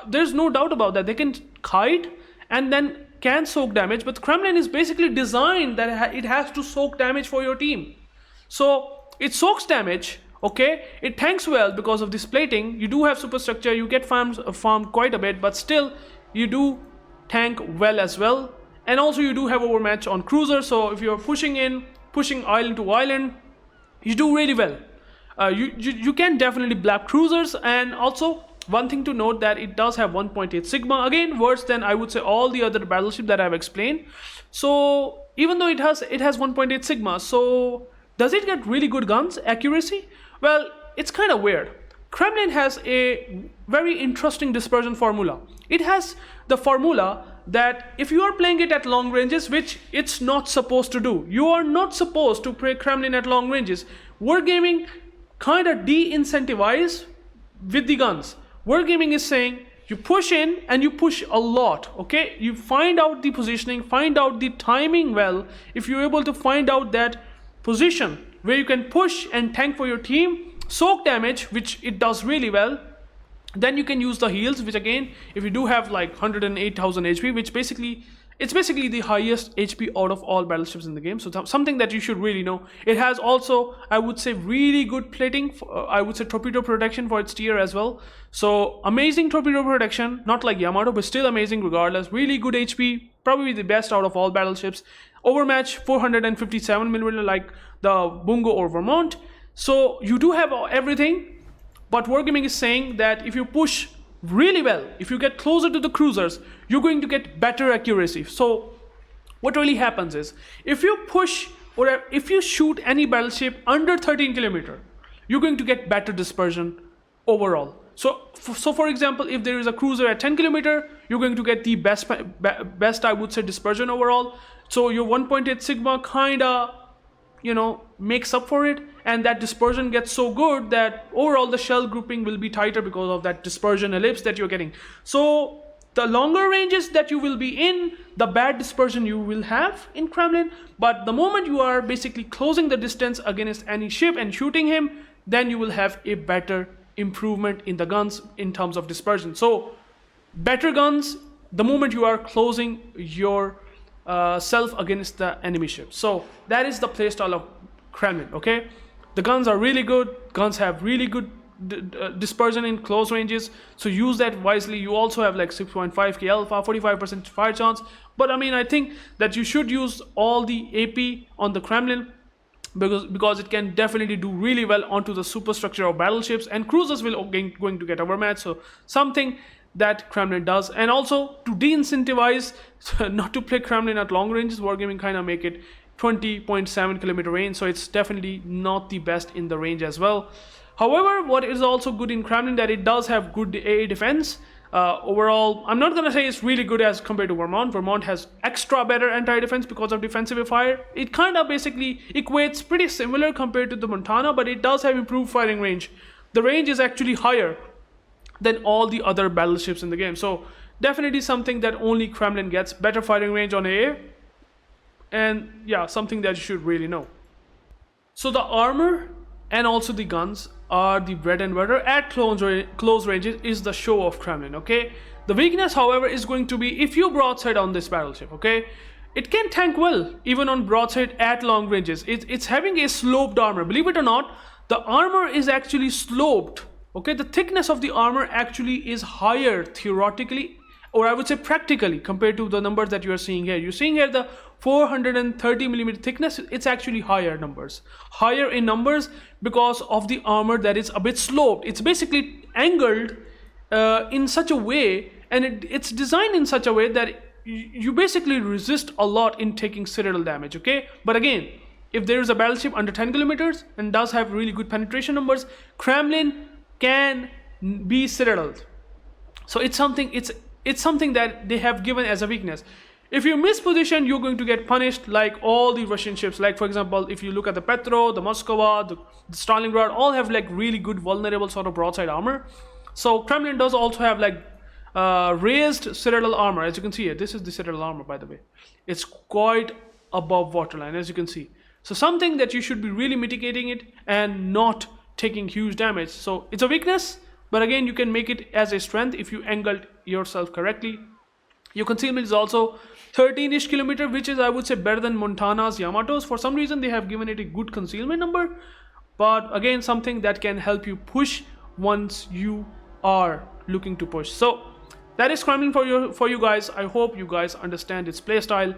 There's no doubt about that. They can hide and then can soak damage, but Kremlin is basically designed that it has to soak damage for your team. So it soaks damage, okay? It tanks well because of this plating. You do have superstructure, you get farmed quite a bit, but still you do tank well as well. And also you do have overmatch on cruiser, so if you're pushing island to island, you do really well. You can definitely blap cruisers. And also one thing to note, that it does have 1.8 sigma, again worse than I would say all the other battleships that I've explained. So even though it has 1.8 sigma, so does it get really good guns accuracy? Well, it's kind of weird. Kremlin has a very interesting dispersion formula. It has the formula that if you are playing it at long ranges, which it's not supposed to do, you are not supposed to play Kremlin at long ranges. Wargaming kind of de-incentivize with the guns. Wargaming is saying you push in and you push a lot, okay? You find out the positioning, find out the timing well. If you're able to find out that position where you can push and tank for your team, soak damage, which it does really well, Then you can use the heals, which again, if you do have like 108,000 HP, which basically, it's basically the highest HP out of all battleships in the game. So something that you should really know. It has also, I would say, really good plating, I would say torpedo protection for its tier as well. So amazing torpedo protection, not like Yamato, but still amazing regardless. Really good HP, probably the best out of all battleships. Overmatch 457mm like the Bungo or Vermont. So you do have everything. But Wargaming is saying that if you push really well, if you get closer to the cruisers, you're going to get better accuracy. So what really happens is, if you push or if you shoot any battleship under 13 kilometer, you're going to get better dispersion overall. So for example, if there is a cruiser at 10 kilometer, you're going to get the best I would say dispersion overall. So your 1.8 sigma kinda, you know, makes up for it, and that dispersion gets so good that overall the shell grouping will be tighter because of that dispersion ellipse that you're getting. So the longer ranges that you will be in, the bad dispersion you will have in Kremlin, but the moment you are basically closing the distance against any ship and shooting him, then you will have a better improvement in the guns in terms of dispersion. So better guns the moment you are closing your self against the enemy ship. So that is the playstyle of Kremlin. Okay, the guns are really good. Guns have really good dispersion in close ranges, so use that wisely. You also have like 6.5k alpha, 45% fire chance, but I mean, I think that you should use all the AP on the Kremlin because it can definitely do really well onto the superstructure of battleships, and cruisers will going to get overmatched. So something that Kremlin does. And also to de-incentivize not to play Kremlin at long ranges, Wargaming kind of make it 20.7 kilometer range, so it's definitely not the best in the range as well. However, what is also good in Kremlin, that it does have good AA defense. Overall, I'm not gonna say it's really good as compared to Vermont. Vermont has extra better anti-defense because of defensive fire. It kind of basically equates pretty similar compared to the Montana, but it does have improved firing range. The range is actually higher than all the other battleships in the game. So definitely something that only Kremlin gets, better firing range on AA, and yeah, something that you should really know. So the armor and also the guns are the bread and butter at close ranges, is the show of Kremlin. Okay, the weakness however is going to be if you broadside on this battleship. Okay, it can tank well even on broadside at long ranges. It's having a sloped armor. Believe it or not, the armor is actually sloped. Okay, the thickness of the armor actually is higher theoretically, or I would say practically, compared to the numbers that you are seeing here. You're seeing here the 430mm thickness. It's actually higher in numbers because of the armor that is a bit sloped. It's basically angled in such a way, and it's designed in such a way that you basically resist a lot in taking citadel damage. Okay, but again, if there is a battleship under 10 kilometers and does have really good penetration numbers, Kremlin can be citadeled. So it's something that they have given as a weakness. If you miss position, you're going to get punished like all the Russian ships. Like for example, if you look at the Petro, the Moskva, the Stalingrad, all have like really good vulnerable sort of broadside armor. So Kremlin does also have like raised citadel armor. As you can see here, this is the citadel armor, by the way. It's quite above waterline, as you can see. So something that you should be really mitigating it and not taking huge damage. So it's a weakness, but again, you can make it as a strength if you angle yourself correctly. Your concealment is also 13-ish kilometer, which is, I would say, better than Montana's, Yamato's. For some reason, they have given it a good concealment number, but again, something that can help you push once you are looking to push. So that is Kremlin for you guys. I hope you guys understand its playstyle.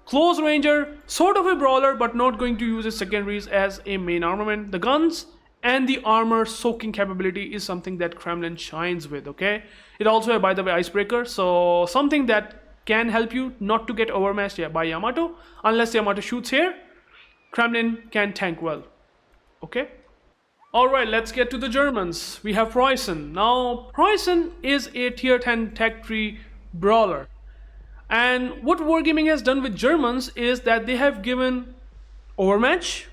Close ranger, sort of a brawler, but not going to use its secondaries as a main armament. The guns and the armor soaking capability is something that Kremlin shines with. Okay, it also has, by the way, icebreaker, so something that can help you not to get overmatched by Yamato. Unless Yamato shoots here, Kremlin can tank well. Okay, alright, let's get to the Germans. We have Preussen. Now Preussen is a tier 10 tech tree brawler, and what Wargaming has done with Germans is that they have given overmatch,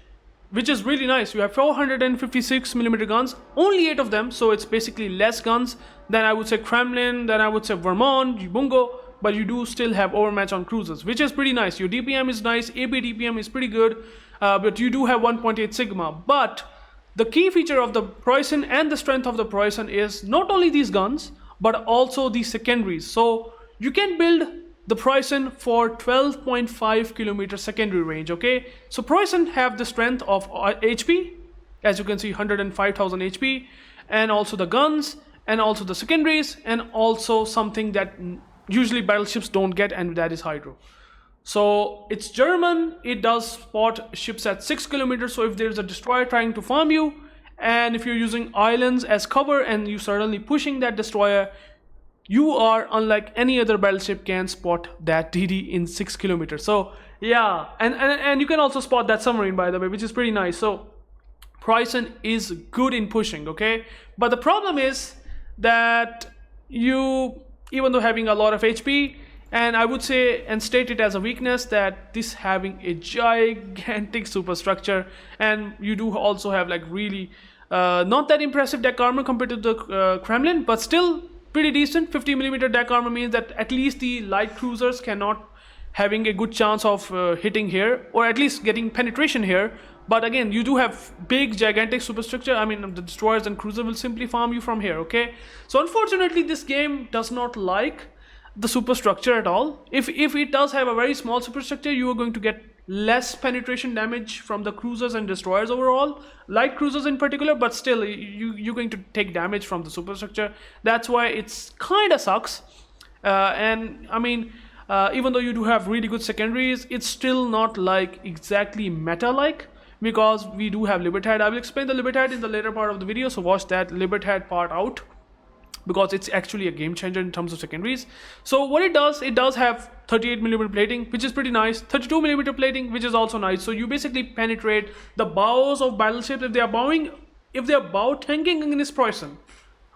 which is really nice. You have 456mm guns, only 8 of them, so it's basically less guns than I would say Kremlin, than I would say Vermont, Bungo, but you do still have overmatch on cruisers, which is pretty nice. Your DPM is nice, AP DPM is pretty good, but you do have 1.8 sigma. But The key feature of the Preussen and the strength of the Preussen is not only these guns, but also the secondaries. So you can build the Preussen for 12.5 kilometer secondary range, okay? So Preussen have the strength of HP, as you can see 105,000 HP, and also the guns, and also the secondaries, and also something that usually battleships don't get, and that is hydro. So it's German, it does spot ships at 6 kilometers, so if there's a destroyer trying to farm you, and if you're using islands as cover and you suddenly pushing that destroyer, you are, unlike any other battleship, can spot that DD in 6 kilometers. So yeah, and you can also spot that submarine, by the way, which is pretty nice. So Preussen is good in pushing, okay? But the problem is that you, even though having a lot of HP, and I would say and state it as a weakness, that this having a gigantic superstructure, and you do also have like really not that impressive deck armor compared to the Kremlin, but still pretty decent. 50mm deck armor means that at least the light cruisers cannot having a good chance of hitting here, or at least getting penetration here. But again, you do have big gigantic superstructure. I mean, the destroyers and cruiser will simply farm you from here, okay? So unfortunately this game does not like the superstructure at all. If it does have a very small superstructure, you are going to get less penetration damage from the cruisers and destroyers overall, light cruisers in particular, but still you're going to take damage from the superstructure. That's why it's kind of sucks. And I mean, even though you do have really good secondaries, it's still not like exactly meta like, because we do have Libertad. I will explain the Libertad in the later part of the video, so watch that Libertad part out, because it's actually a game changer in terms of secondaries. So what it does have 38mm plating, which is pretty nice, 32mm plating, which is also nice. So you basically penetrate the bows of battleships if they are bow tanking against Preussen,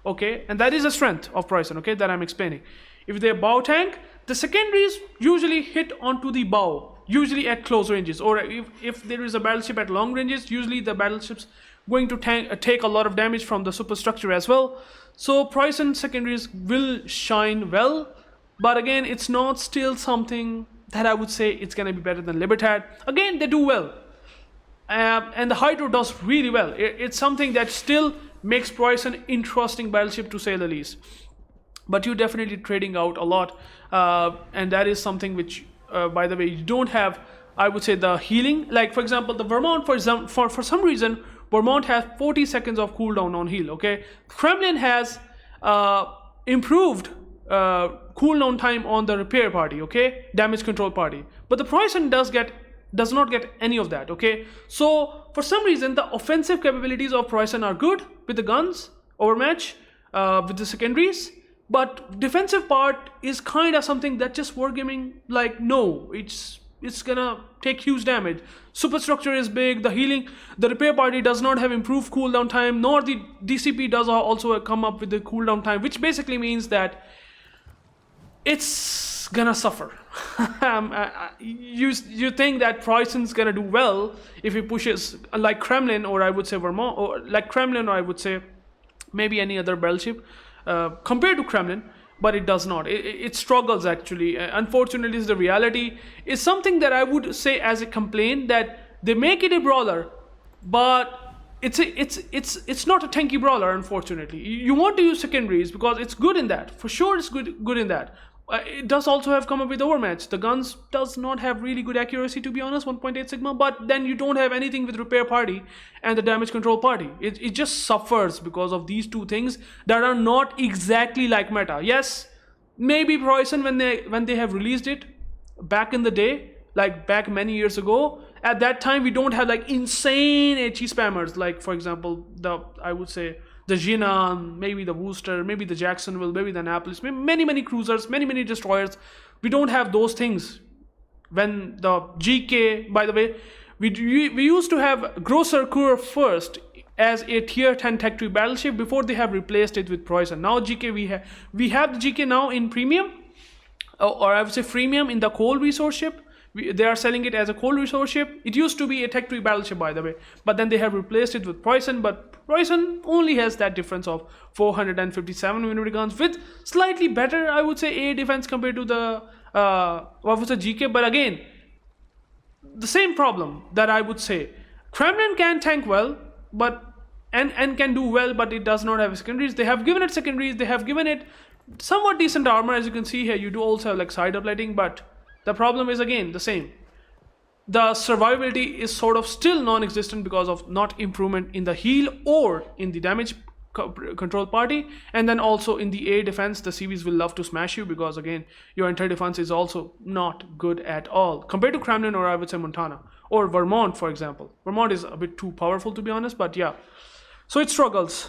okay? And that is the strength of Preussen, okay, that I'm explaining. If they bow tank, the secondaries usually hit onto the bow, usually at close ranges, or if there is a battleship at long ranges, usually the battleship's going to take a lot of damage from the superstructure as well. So Preussen secondaries will shine well, but again, it's not still something that I would say it's gonna be better than Libertad. Again, they do well, and the hydro does really well. It's something that still makes Preussen interesting battleship, to say the least. But you're definitely trading out a lot, and that is something which, by the way, you don't have, I would say, the healing. Like for example, the Vermont, for some reason, Vermont has 40 seconds of cooldown on heal, okay? Kremlin has improved cooldown time on the repair party, okay? Damage control party. But the Preussen does not get any of that, okay? So for some reason, the offensive capabilities of Preussen are good with the guns, overmatch, with the secondaries. But defensive part is kind of something that just wargaming, like, no, it's gonna take huge damage. Superstructure is big, the healing, the repair party does not have improved cooldown time, nor the DCP does also come up with the cooldown time, which basically means that it's gonna suffer. You think that Preussen's gonna do well if he pushes like Kremlin, or I would say Vermont, or like Kremlin, or I would say maybe any other battleship compared to Kremlin, but it does not. It struggles actually. Unfortunately, is the reality. It's something that I would say as a complaint, that they make it a brawler, but it's not a tanky brawler. Unfortunately, you want to use secondaries because it's good in that. For sure, it's good in that. It does also have come up with overmatch. The guns does not have really good accuracy, to be honest, 1.8 sigma, but then you don't have anything with repair party and the damage control party. It just suffers because of these two things that are not exactly like meta. Yes, maybe Preussen, when they have released it back in the day, like back many years ago, at that time we don't have like insane HE spammers, like for example I would say the Jinan, maybe the Worcester, maybe the Jacksonville, maybe the Annapolis, many cruisers, many destroyers. We don't have those things. When the GK, by the way, we used to have Grosser Kur first as a tier 10 tech 3 battleship before they have replaced it with Preussen. Now GK, we have the GK now in premium, or I would say freemium in the cold resource ship. They are selling it as a cold resource ship. It used to be a tech 3 battleship, by the way, but then they have replaced it with Preussen. But Preussen only has that difference of 457mm guns with slightly better, I would say, air defense compared to the what was the GK. But again, the same problem that I would say, Kremlin can tank well, but and can do well, but it does not have secondaries. They have given it secondaries, they have given it somewhat decent armor. As you can see here, you do also have like side uplating, but the problem is again the same. The survivability is sort of still non-existent because of not improvement in the heal or in the damage control party, and then also in the air defense. The CVs will love to smash you because again your entire defense is also not good at all compared to Kremlin, or I would say Montana or Vermont, for example. Vermont is a bit too powerful, to be honest, but yeah. So it struggles.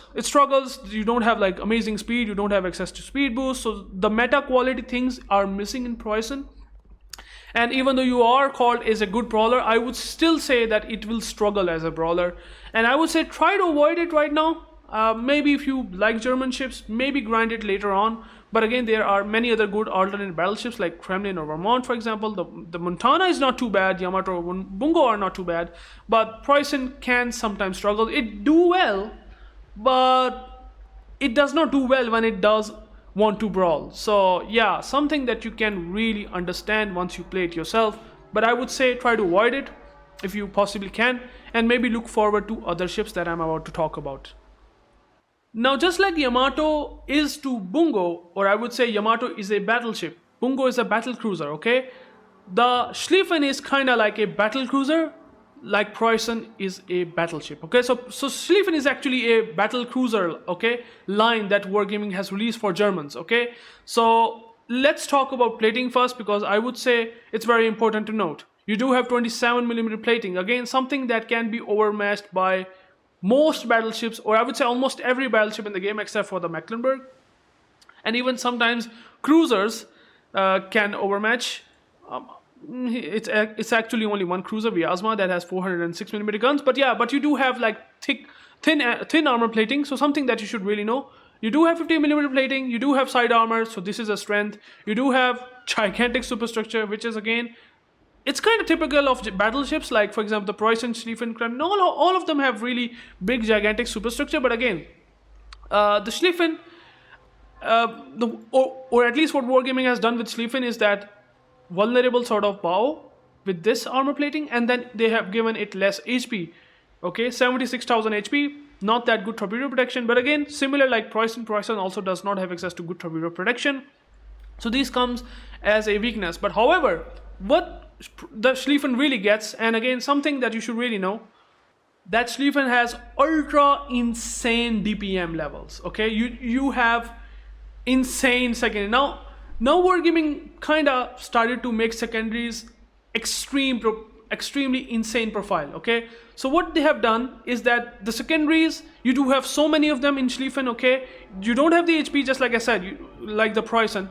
You don't have like amazing speed, you don't have access to speed boost, so the meta quality things are missing in Preussen. And even though you are called as a good brawler, I would still say that it will struggle as a brawler, and I would say try to avoid it right now. Maybe if you like German ships, maybe grind it later on. But again, there are many other good alternate battleships like Kremlin or Vermont, for example. The Montana is not too bad, Yamato or Bungo are not too bad, but Preussen can sometimes struggle. It do well, but it does not do well when it does want to brawl. So yeah, something that you can really understand once you play it yourself. But I would say try to avoid it if you possibly can, and maybe look forward to other ships that I'm about to talk about. Now, just like Yamato is to Bungo, or I would say Yamato is a battleship, Bungo is a battle cruiser, okay? The Schlieffen is kind of like a battle cruiser, like Preussen is a battleship, okay? So Schlieffen is actually a battle cruiser, okay, line that UrAvgWarGaming has released for Germans, okay? So let's talk about plating first, because I would say it's very important to note. You do have 27mm plating, again, something that can be overmatched by most battleships, or I would say almost every battleship in the game except for the Mecklenburg, and even sometimes cruisers can overmatch. It's actually only one cruiser, Vyazma, that has 406mm guns, but yeah, but you do have like thin armor plating, so something that you should really know. You do have 50mm plating, you do have side armor, so this is a strength. You do have gigantic superstructure, which is again, it's kind of typical of battleships, like for example the Preussen, Schlieffen, Kremlin, all of them have really big gigantic superstructure. But again, the Schlieffen, or at least what UrAvgWarGaming has done with Schlieffen is that vulnerable sort of bow with this armor plating, and then they have given it less HP, okay, 76,000 HP, not that good torpedo protection, but again similar like Preussen also does not have access to good torpedo protection, so this comes as a weakness. But however, what the Schlieffen really gets, and again something that you should really know, that Schlieffen has ultra insane DPM levels, okay? You have insane secondary. Now UrAvgWarGaming kind of started to make secondaries extremely insane profile, okay? So what they have done is that the secondaries, you do have so many of them in Schlieffen, okay? You don't have the HP, just like I said, like the Preussen.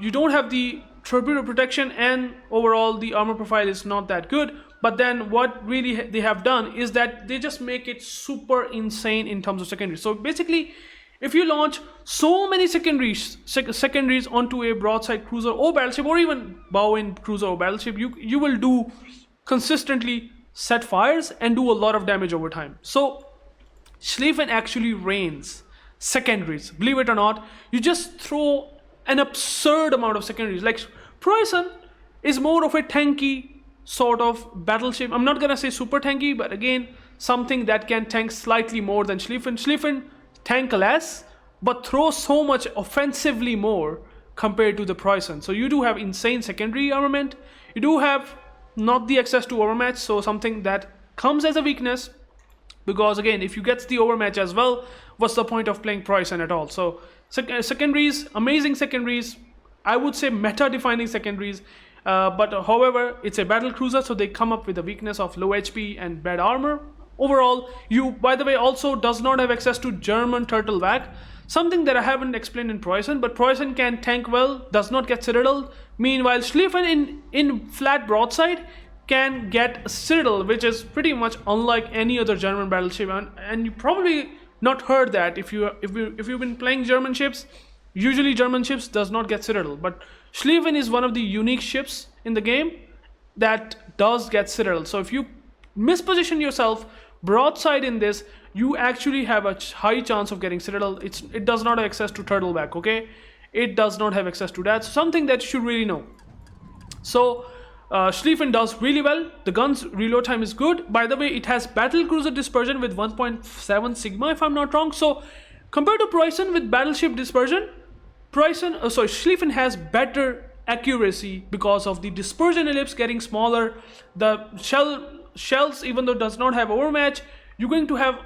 You don't have the torpedo protection, and overall the armor profile is not that good. But then what really they have done is that they just make it super insane in terms of secondaries. So basically, if you launch so many secondaries onto a broadside cruiser or battleship, or even bow in cruiser or battleship, you will do consistently set fires and do a lot of damage over time. So Schlieffen actually rains secondaries, believe it or not. You just throw an absurd amount of secondaries. Like Preussen is more of a tanky sort of battleship. I'm not gonna say super tanky, but again, something that can tank slightly more than Schlieffen. Schlieffen tank less, but throw so much offensively more compared to the Preussen. So you do have insane secondary armament. You do have not the access to overmatch, so something that comes as a weakness, because again, if you get the overmatch as well, what's the point of playing Preussen at all? So secondaries, amazing secondaries, I would say meta defining secondaries, but however, it's a battle cruiser, so they come up with a weakness of low HP and bad armor. Overall, you, by the way, also does not have access to German turtle back, something that I haven't explained in Preussen, but Preussen can tank well, does not get citadel. Meanwhile, Schlieffen in flat broadside can get citadel, which is pretty much unlike any other German battleship, and you probably not heard that if you've been playing German ships. Usually German ships does not get citadel, but Schlieffen is one of the unique ships in the game that does get citadel. So if you misposition yourself broadside in this, you actually have a high chance of getting citadel. It does not have access to turtleback, okay? It does not have access to that. So something that you should really know. So Schlieffen does really well. The gun's reload time is good. By the way, it has battlecruiser dispersion with 1.7 sigma, if I'm not wrong. So compared to Preussen with battleship dispersion, Schlieffen has better accuracy because of the dispersion ellipse getting smaller. The shells, even though it does not have overmatch, you're going to have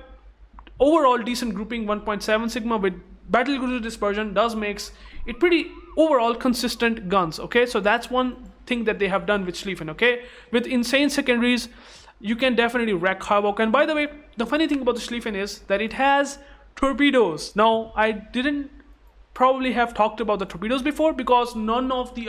overall decent grouping. 1.7 sigma with battlecruiser dispersion does makes it pretty overall consistent guns. Okay, so that's one thing that they have done with Schlieffen. Okay, with insane secondaries, you can definitely wreak havoc. And by the way, the funny thing about the Schlieffen is that it has torpedoes. Now, I didn't probably have talked about the torpedoes before because none of the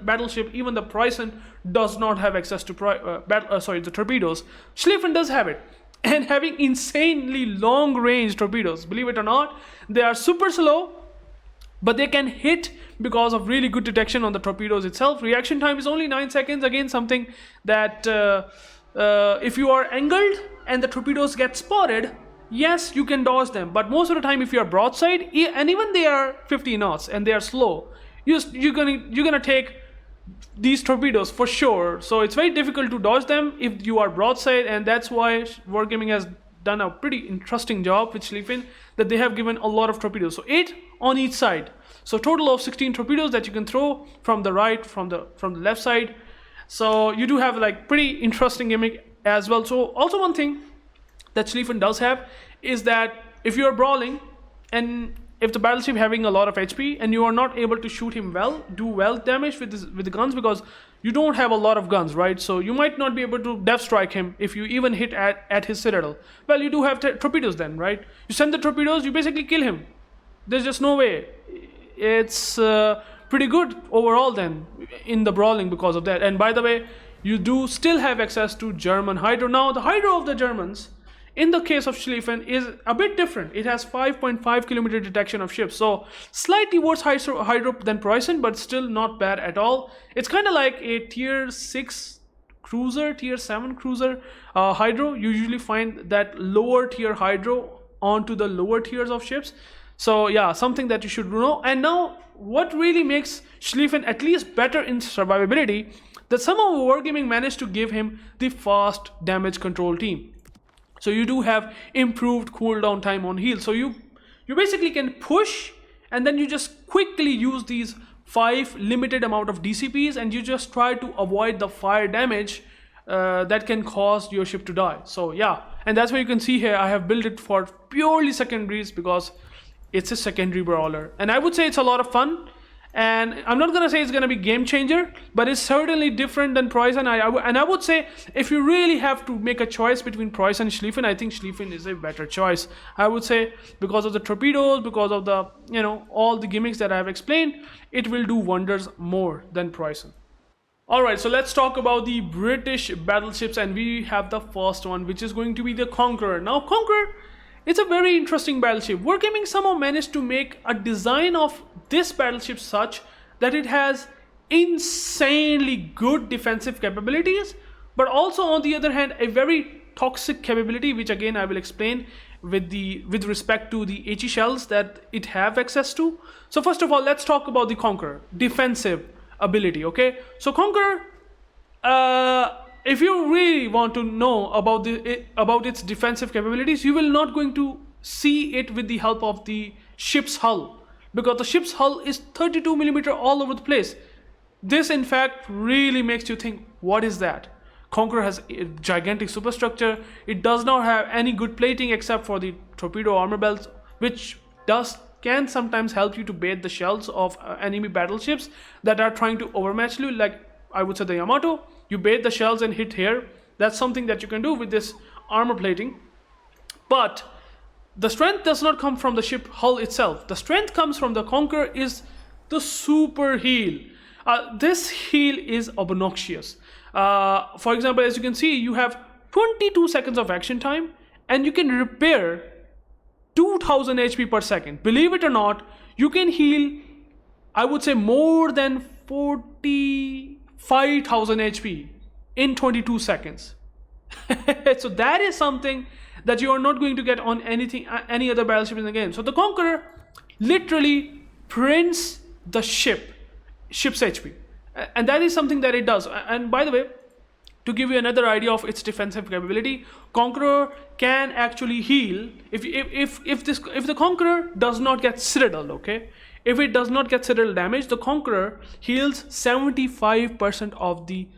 battleship, even the Preussen, does not have access to the torpedoes. Schlieffen does have it, and having insanely long range torpedoes. Believe it or not, they are super slow, but they can hit because of really good detection on the torpedoes itself. Reaction time is only 9 seconds. Again, something that if you are angled and the torpedoes get spotted, yes, you can dodge them, but most of the time if you are broadside, and even they are 50 knots and they are slow, you're gonna take these torpedoes for sure. So it's very difficult to dodge them if you are broadside, and that's why Wargaming has done a pretty interesting job with Schlieffen, that they have given a lot of torpedoes. So 8 on each side. So total of 16 torpedoes that you can throw from the right, from the left side. So you do have like pretty interesting gimmick as well. So also one thing that Schlieffen does have is that if you are brawling and if the battleship having a lot of HP and you are not able to shoot him well, do well damage with the guns, because you don't have a lot of guns, right? So you might not be able to depth strike him if you even hit at his citadel. Well, you do have torpedoes then, right? You send the torpedoes, you basically kill him. There's just no way. It's pretty good overall then in the brawling because of that. And by the way, you do still have access to German hydro. Now the hydro of the Germans, in the case of Schlieffen, is a bit different. It has 5.5 kilometer detection of ships, so slightly worse hydro than Preussen, but still not bad at all. It's kind of like a tier 6 cruiser, tier 7 cruiser hydro. You usually find that lower tier hydro onto the lower tiers of ships. So yeah, something that you should know. And now what really makes Schlieffen at least better in survivability, that somehow Wargaming managed to give him the fast damage control team. So you do have improved cooldown time on heal. So you basically can push and then you just quickly use these 5 limited amount of DCPs and you just try to avoid the fire damage that can cause your ship to die. So yeah, and that's why you can see here I have built it for purely secondaries because it's a secondary brawler. And I would say it's a lot of fun. And I'm not going to say it's going to be game changer, but it's certainly different than Preussen. And I would say if you really have to make a choice between Preussen and Schlieffen, I think Schlieffen is a better choice. I would say because of the torpedoes, because of the, all the gimmicks that I have explained, it will do wonders more than Preussen. Alright, so let's talk about the British battleships, and we have the first one, which is going to be the Conqueror. Now, Conqueror, it's a very interesting battleship. Wargaming somehow managed to make a design of this battleship such that it has insanely good defensive capabilities, but also on the other hand a very toxic capability, which again I will explain with respect to the HE shells that it have access to. So first of all, let's talk about the Conqueror defensive ability. Okay, so Conqueror, if you really want to know about its defensive capabilities, you will not going to see it with the help of the ship's hull, because the ship's hull is 32 millimeter all over the place. This in fact really makes you think, what is that? Conqueror has a gigantic superstructure. It does not have any good plating except for the torpedo armor belts, which can sometimes help you to bait the shells of enemy battleships that are trying to overmatch you, like I would say the Yamato. You bait the shells and hit here. That's something that you can do with this armor plating. But the strength does not come from the ship hull itself. The strength comes from the Conqueror is the super heal. This heal is obnoxious. For example, as you can see, you have 22 seconds of action time and you can repair 2000 HP per second. Believe it or not, you can heal, I would say, more than 45,000 HP in 22 seconds. So that is something that you are not going to get on any other battleship in the game. So the Conqueror literally prints the ship's HP. And that is something that it does. And by the way, to give you another idea of its defensive capability, Conqueror can actually heal if the Conqueror does not get citadel, okay? If it does not get citadel damage, the Conqueror heals 75% of the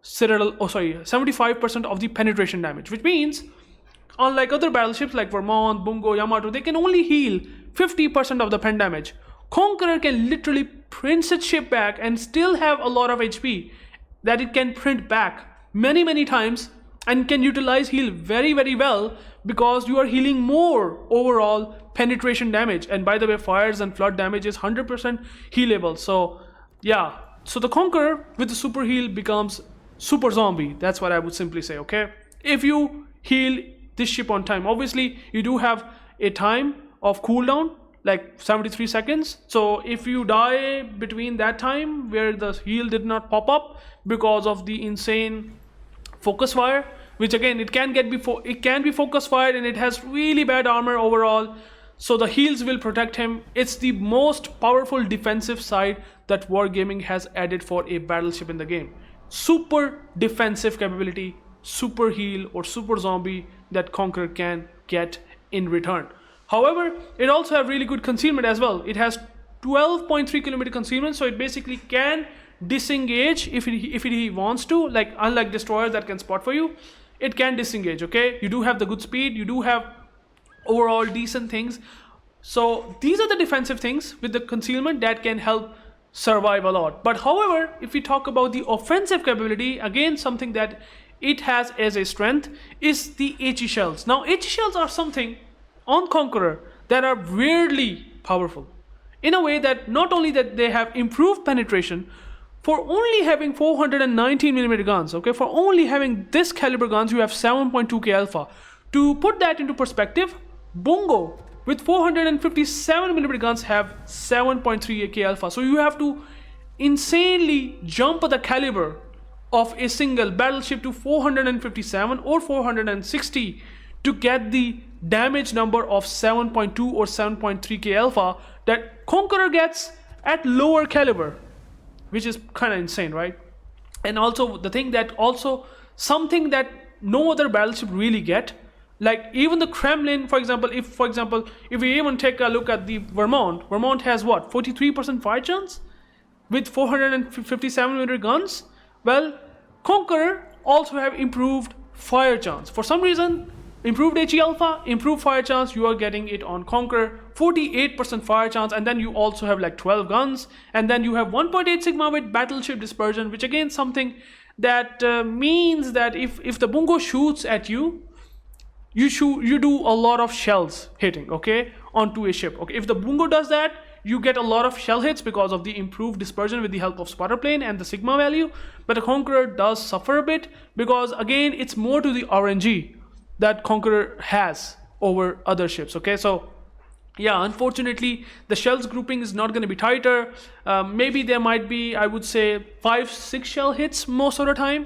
citadel, 75% of the penetration damage, which means unlike other battleships like Vermont, Bungo, Yamato, they can only heal 50% of the pen damage. Conqueror can literally print its ship back and still have a lot of HP that it can print back many times and can utilize heal very well, because you are healing more overall penetration damage. And by the way, fires and flood damage is 100% healable. So yeah, so the Conqueror with the super heal becomes super zombie. That's what I would simply say, okay? If you heal this ship on time, obviously you do have a time of cooldown like 73 seconds. So if you die between that time where the heal did not pop up because of the insane focus fire, which again it can be focus fired, and it has really bad armor overall, so the heals will protect him. It's the most powerful defensive side that Wargaming has added for a battleship in the game. Super defensive capability, super heal or super zombie that Conqueror can get in return. However, it also has really good concealment as well. It has 12.3 kilometer concealment, so it basically can disengage if he wants to. Like unlike destroyers that can spot for you, it can disengage, okay? You do have the good speed, you do have overall decent things. So these are the defensive things with the concealment that can help survive a lot. But however, if we talk about the offensive capability, again something that it has as a strength is the HE shells. Now HE shells are something on Conqueror that are weirdly powerful in a way that not only that they have improved penetration for only having 419mm guns, okay? For only having this caliber guns, you have 7.2k alpha. To put that into perspective, Bungo with 457mm guns have 7.3k alpha. So you have to insanely jump the caliber of a single battleship to 457 or 460 to get the damage number of 7.2 or 7.3k alpha that Conqueror gets at lower caliber, which is kind of insane, right? And also the thing that also something that no other battleship really get, like even the Kremlin, for example, if we even take a look at the Vermont has what, 43% fire chance with 457mm guns. Well, Conqueror also have improved fire chance. For some reason, improved HE alpha, improved fire chance, you are getting it on Conqueror, 48% fire chance, and then you also have like 12 guns, and then you have 1.8 sigma with battleship dispersion, which again something that means that if the Bungo shoots at you, you do a lot of shells hitting, okay, onto a ship. Okay, if the Bungo does that, you get a lot of shell hits because of the improved dispersion with the help of spotter plane and the sigma value. But the Conqueror does suffer a bit because again it's more to the RNG that Conqueror has over other ships, okay? So yeah, unfortunately the shells grouping is not going to be tighter. Maybe there might be, I would say, 5-6 shell hits most of the time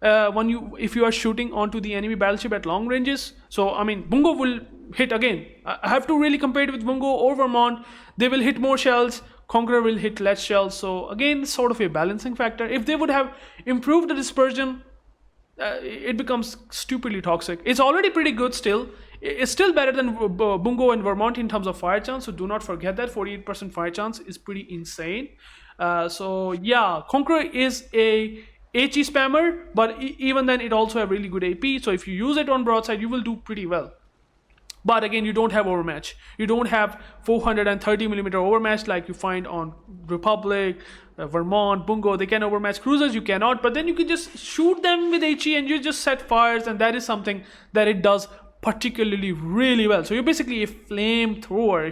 if you are shooting onto the enemy battleship at long ranges. So I mean, Bungo will hit again. I have to really compare it with Bungo or Vermont. They will hit more shells, Conqueror will hit less shells. So again, sort of a balancing factor. If they would have improved the dispersion, it becomes stupidly toxic. It's already pretty good still. It's still better than Bungo and Vermont in terms of fire chance, so do not forget that 48% fire chance is pretty insane. So yeah, Conqueror is a HE spammer, but even then it also have really good AP, so if you use it on broadside, you will do pretty well. But again, you don't have overmatch. You don't have 430mm overmatch like you find on Republique, Vermont, Bungo. They can overmatch cruisers, you cannot. But then you can just shoot them with HE and you just set fires, and that is something that it does particularly really well. So you're basically a flamethrower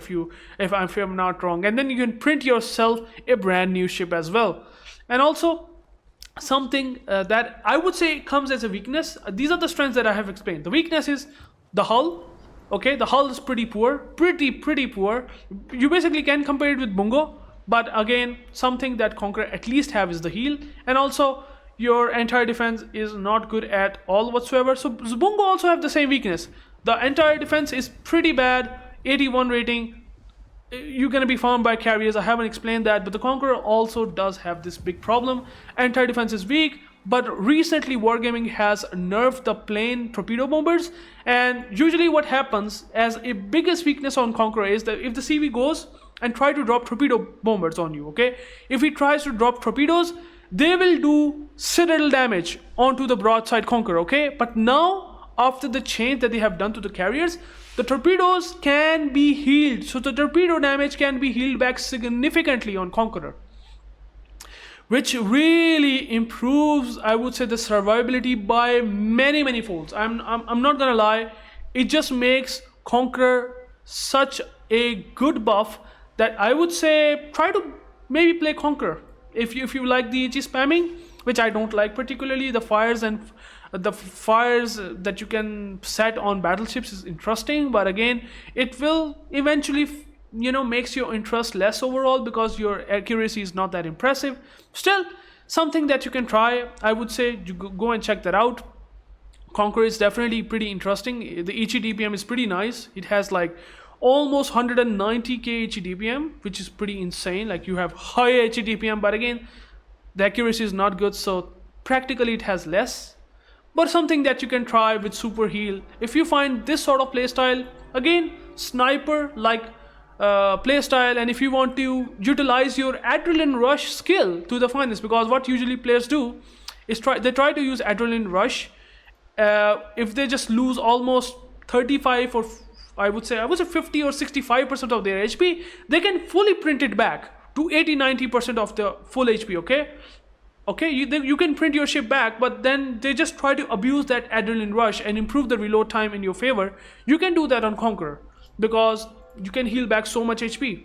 if I'm not wrong. And then you can print yourself a brand new ship as well. And also something that I would say comes as a weakness. These are the strengths that I have explained. The weakness is the hull. Okay, the hull is pretty poor, pretty poor. You basically can compare it with Bungo, but again, something that Conqueror at least have is the heal, and also your entire defense is not good at all whatsoever. So Bungo also have the same weakness. The entire defense is pretty bad, 81 rating, you're going to be found by carriers. I haven't explained that, but the Conqueror also does have this big problem. Anti-defense is weak, but recently Wargaming has nerfed the plain torpedo bombers, and usually what happens as a biggest weakness on Conqueror is that if the CV goes and try to drop torpedo bombers on you, okay, if he tries to drop torpedoes, they will do citadel damage onto the broadside Conqueror, okay. But now, after the change that they have done to the carriers, the torpedoes can be healed, so the torpedo damage can be healed back significantly on Conqueror, which really improves, I would say, the survivability by many folds. I'm not gonna lie, it just makes Conqueror such a good buff that I would say try to maybe play Conqueror if you like the HE spamming, which I don't like particularly. The fires that you can set on battleships is interesting, but again, it will eventually makes your interest less overall because your accuracy is not that impressive. Still, something that you can try. I would say you go and check that out. Conqueror is definitely pretty interesting. The HE DPM is pretty nice. It has like almost 190k HE DPM, which is pretty insane. Like, you have high HE DPM, but again, the accuracy is not good, so practically it has less. But something that you can try with super heal if you find this sort of playstyle. Again, sniper like playstyle, and if you want to utilize your adrenaline rush skill to the finest, because what usually players do is they try to use adrenaline rush if they just lose almost 35 or I would say 50 or 65% of their HP, they can fully print it back to 80-90% of the full HP, okay, you can print your ship back, but then they just try to abuse that adrenaline rush and improve the reload time in your favor. You can do that on Conqueror because you can heal back so much HP.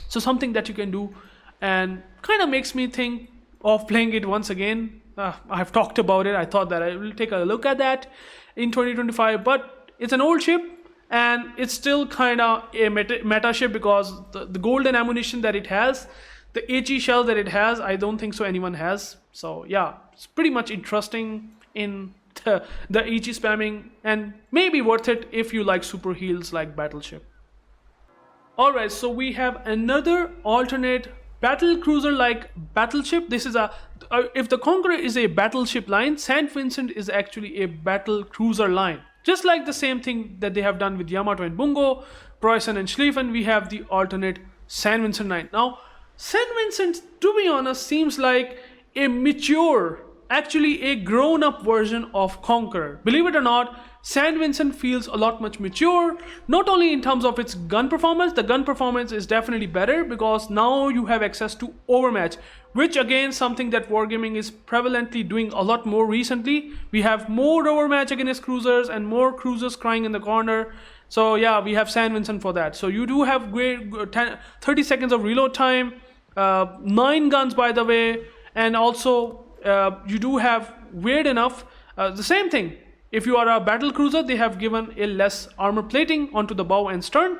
So something that you can do, and kind of makes me think of playing it once again. I've talked about it. I thought that I will take a look at that in 2025, but it's an old ship and it's still kind of a meta ship because the golden ammunition that it has, the HE shell that it has, I don't think so anyone has. So yeah, it's pretty much interesting in the HE spamming, and maybe worth it if you like super heals like Battleship. Alright, so we have another alternate battle cruiser like Battleship. This is if the Conqueror is a battleship line, St. Vincent is actually a battle cruiser line. Just like the same thing that they have done with Yamato and Bungo, Preussen and Schlieffen, we have the alternate St. Vincent line. Now, St. Vincent, to be honest, seems like a mature, actually a grown-up version of Conqueror. Believe it or not, St. Vincent feels a lot much mature, not only in terms of its gun performance. The gun performance is definitely better because now you have access to overmatch, which again something that Wargaming is prevalently doing a lot more recently. We have more overmatch against cruisers and more cruisers crying in the corner. So yeah, we have St. Vincent for that. So you do have great 30 seconds of reload time, 9 guns by the way, and also you do have, weird enough, the same thing. If you are a battle cruiser, they have given a less armor plating onto the bow and stern.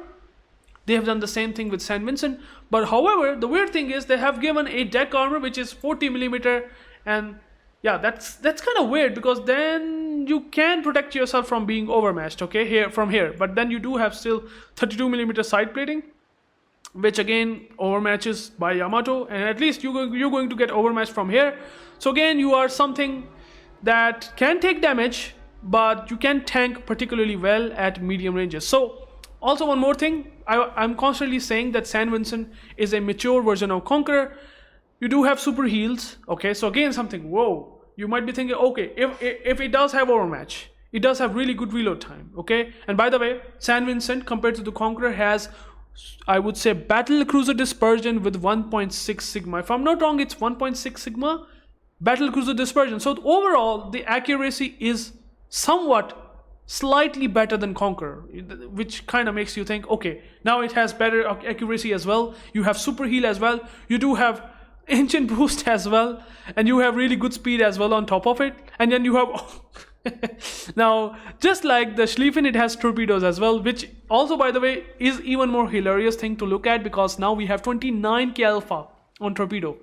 They have done the same thing with St. Vincent. But however, the weird thing is they have given a deck armor which is 40mm, and yeah, that's kind of weird because then you can protect yourself from being overmatched, okay, from here. But then you do have still 32mm side plating, which again overmatches by Yamato, and at least you're going to get overmatched from here. So again, you are something that can take damage, but you can tank particularly well at medium ranges. So also one more thing, I'm constantly saying that St. Vincent is a mature version of Conqueror. You do have super heals, okay, so again something, whoa, you might be thinking, okay, if it does have overmatch, it does have really good reload time, okay. And by the way, St. Vincent compared to the Conqueror has, I would say, battle cruiser dispersion with 1.6 sigma. If I'm not wrong, it's 1.6 sigma battle cruiser dispersion. So overall, the accuracy is somewhat slightly better than Conqueror, which kind of makes you think, okay, now it has better accuracy as well. You have super heal as well. You do have engine boost as well, and you have really good speed as well on top of it. And then you have now, just like the Schlieffen, it has torpedoes as well, which also, by the way, is even more hilarious thing to look at because now we have 29k alpha on torpedo.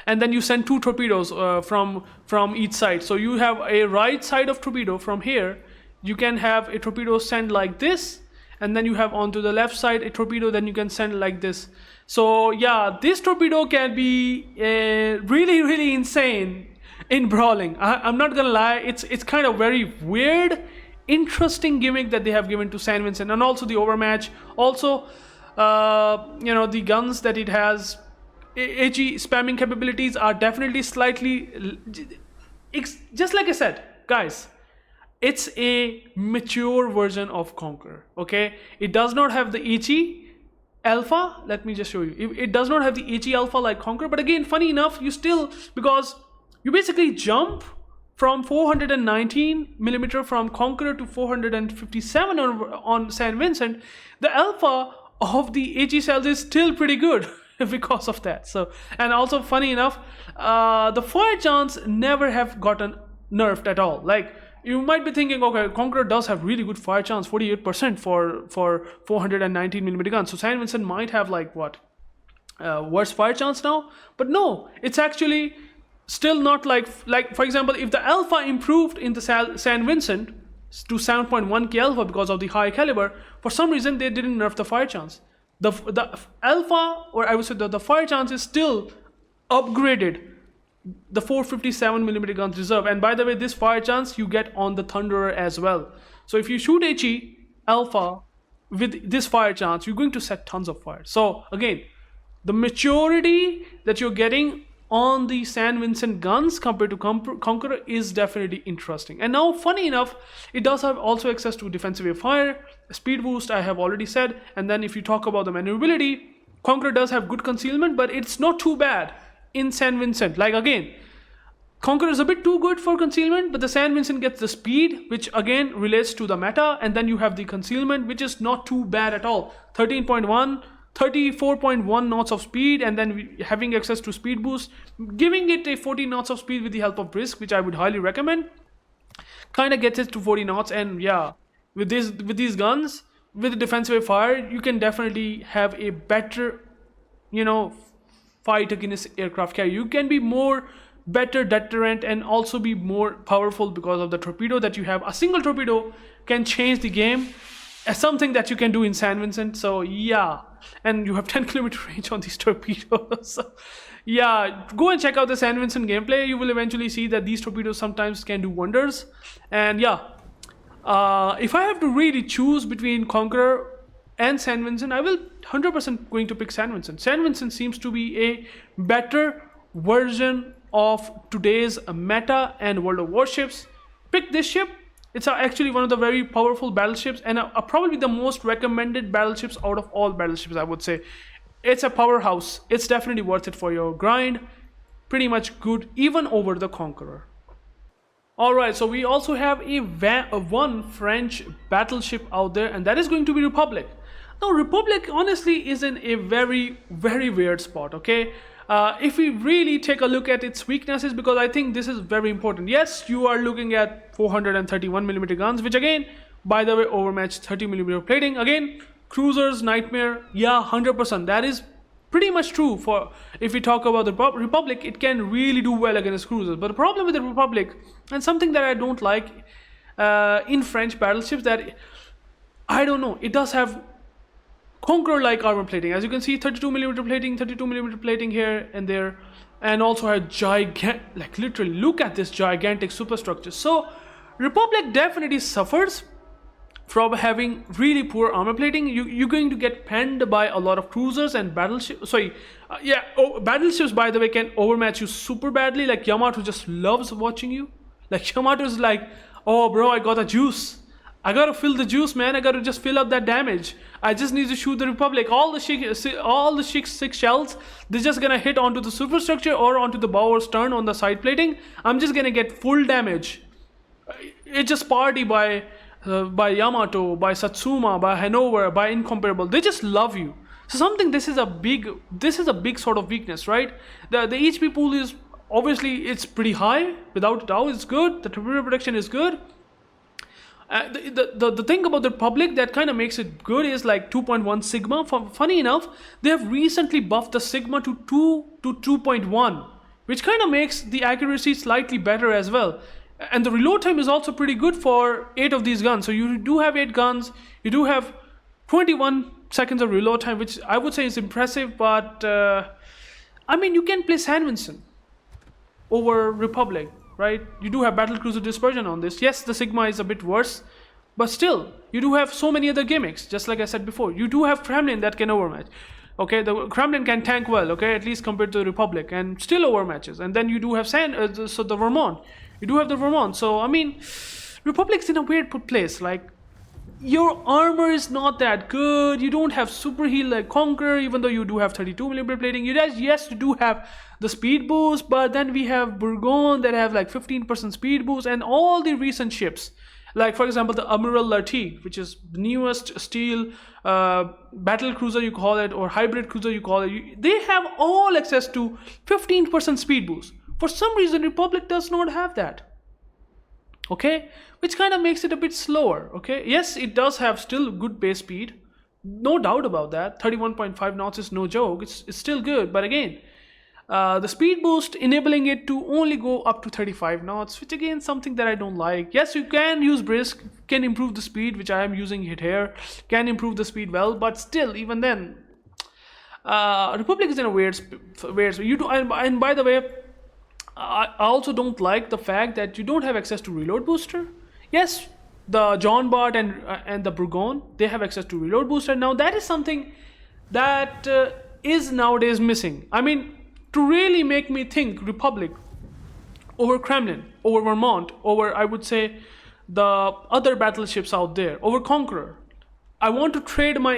And then you send 2 torpedoes from each side. So you have a right side of torpedo from here. You can have a torpedo send like this, and then you have onto the left side a torpedo, then you can send like this. So yeah, this torpedo can be really, really insane in brawling. I'm not gonna lie, it's kind of very weird, interesting gimmick that they have given to St. Vincent, and also the overmatch. Also, the guns that it has, HE spamming capabilities are definitely slightly, just like I said, guys, it's a mature version of Conqueror, okay? It does not have the HE alpha. Let me just show you. It does not have the HE alpha like Conqueror, but again, funny enough, because you basically jump from 419mm from Conqueror to 457 on St. Vincent, the alpha of the HE cells is still pretty good because of that. So, and also funny enough, the fire chance never have gotten nerfed at all. Like, you might be thinking, okay, Conqueror does have really good fire chance, 48% for 419mm guns. So St. Vincent might have like what, worse fire chance now? But no, it's actually still not like for example, if the alpha improved in the St. Vincent to 7.1k alpha because of the high caliber, for some reason they didn't nerf the fire chance. The alpha, or I would say the fire chance, is still upgraded the 457mm guns reserve. And by the way, this fire chance you get on the Thunderer as well. So if you shoot HE alpha with this fire chance, you're going to set tons of fire. So again, the maturity that you're getting on the St. Vincent guns compared to Conqueror is definitely interesting. And now, funny enough, it does have also access to defensive wave fire, speed boost, I have already said. And then if you talk about the maneuverability, Conqueror does have good concealment, but it's not too bad in St. Vincent. Like again, Conqueror is a bit too good for concealment, but the St. Vincent gets the speed, which again relates to the meta, and then you have the concealment, which is not too bad at all. 34.1 knots of speed, and then having access to speed boost, giving it a 40 knots of speed with the help of Brisk, which I would highly recommend. Kind of gets it to 40 knots, and yeah, with these guns, with the defensive fire, you can definitely have a better, fight against aircraft carrier. You can be better deterrent and also be more powerful because of the torpedo that you have. A single torpedo can change the game, as something that you can do in St. Vincent. So yeah, and you have 10km range on these torpedoes. So yeah, go and check out the St. Vincent gameplay. You will eventually see that these torpedoes sometimes can do wonders. And yeah, if I have to really choose between Conqueror and St. Vincent, I will 100% going to pick St. Vincent. St. Vincent seems to be a better version of today's meta and World of Warships. Pick this ship. It's actually one of the very powerful battleships, and probably the most recommended battleships out of all battleships, I would say. It's a powerhouse. It's definitely worth it for your grind. Pretty much good, even over the Conqueror. Alright, so we also have one French battleship out there, and that is going to be Republique. Now, Republique honestly is in a very, very weird spot, okay? If we really take a look at its weaknesses, because I think this is very important. Yes, you are looking at 431mm guns, which again, by the way, overmatched 30mm plating. Again, cruisers, nightmare, yeah, 100%. That is pretty much true. For if we talk about the Republique, it can really do well against cruisers. But the problem with the Republique, and something that I don't like in French battleships, that I don't know, it does have Conqueror-like armor plating. As you can see, 32mm plating here and there, and also a gigantic, literally look at this gigantic superstructure. So Republique definitely suffers from having really poor armor plating. You're going to get penned by a lot of cruisers and battleships. Battleships, by the way, can overmatch you super badly. Like Yamato just loves watching you. Like Yamato is like, oh bro, I got the juice. I gotta fill the juice, man. I gotta just fill up that damage. I just need to shoot the Republique. All the six shells, they're just gonna hit onto the superstructure or onto the bow or stern on the side plating. I'm just gonna get full damage. It's just party by Yamato, by Satsuma, by Hanover, by Incomparable. They just love you. So this is a big sort of weakness, right? The HP pool is obviously it's pretty high. Without a doubt, it's good. The torpedo protection is good. The thing about the Republique that kind of makes it good is like 2.1 Sigma. Funny enough, they have recently buffed the Sigma to 2.1, which kind of makes the accuracy slightly better as well. And the reload time is also pretty good for 8 of these guns. So you do have 8 guns. You do have 21 seconds of reload time, which I would say is impressive, but I mean, you can play St.Vincent over Republic, right? You do have battlecruiser dispersion on this. Yes, the Sigma is a bit worse, but still, you do have so many other gimmicks, just like I said before. You do have Kremlin that can overmatch. Okay, the Kremlin can tank well, okay, at least compared to the Republic, and still overmatches. And then you do have the Vermont. You do have the Vermont. So, I mean, Republic's in a weird place. Like, your armor is not that good. You don't have super heal like Conqueror, even though you do have 32mm plating. Yes, you do have the speed boost, but then we have Bungo that have like 15% speed boost, and all the recent ships. Like, for example, the Amiral Libertad, which is the newest steel battle cruiser, you call it, or hybrid cruiser, you call it. They have all access to 15% speed boost. For some reason, Republic does not have that. Okay, which kind of makes it a bit slower. Okay, yes, it does have still good base speed, no doubt about that. 31.5 knots is no joke. It's still good, but again, the speed boost enabling it to only go up to 35 knots, which again something that I don't like. Yes, you can use brisk, can improve the speed, which I am using it here, can improve the speed well, but still, even then, Republic is in a weird. You do, and by the way, I also don't like the fact that you don't have access to reload booster. Yes, the John Bart and the Burgon, they have access to reload booster. Now that is something that is nowadays missing. I mean, to really make me think Republic over Kremlin, over Vermont, over, I would say, the other battleships out there, over Conqueror. I want to trade my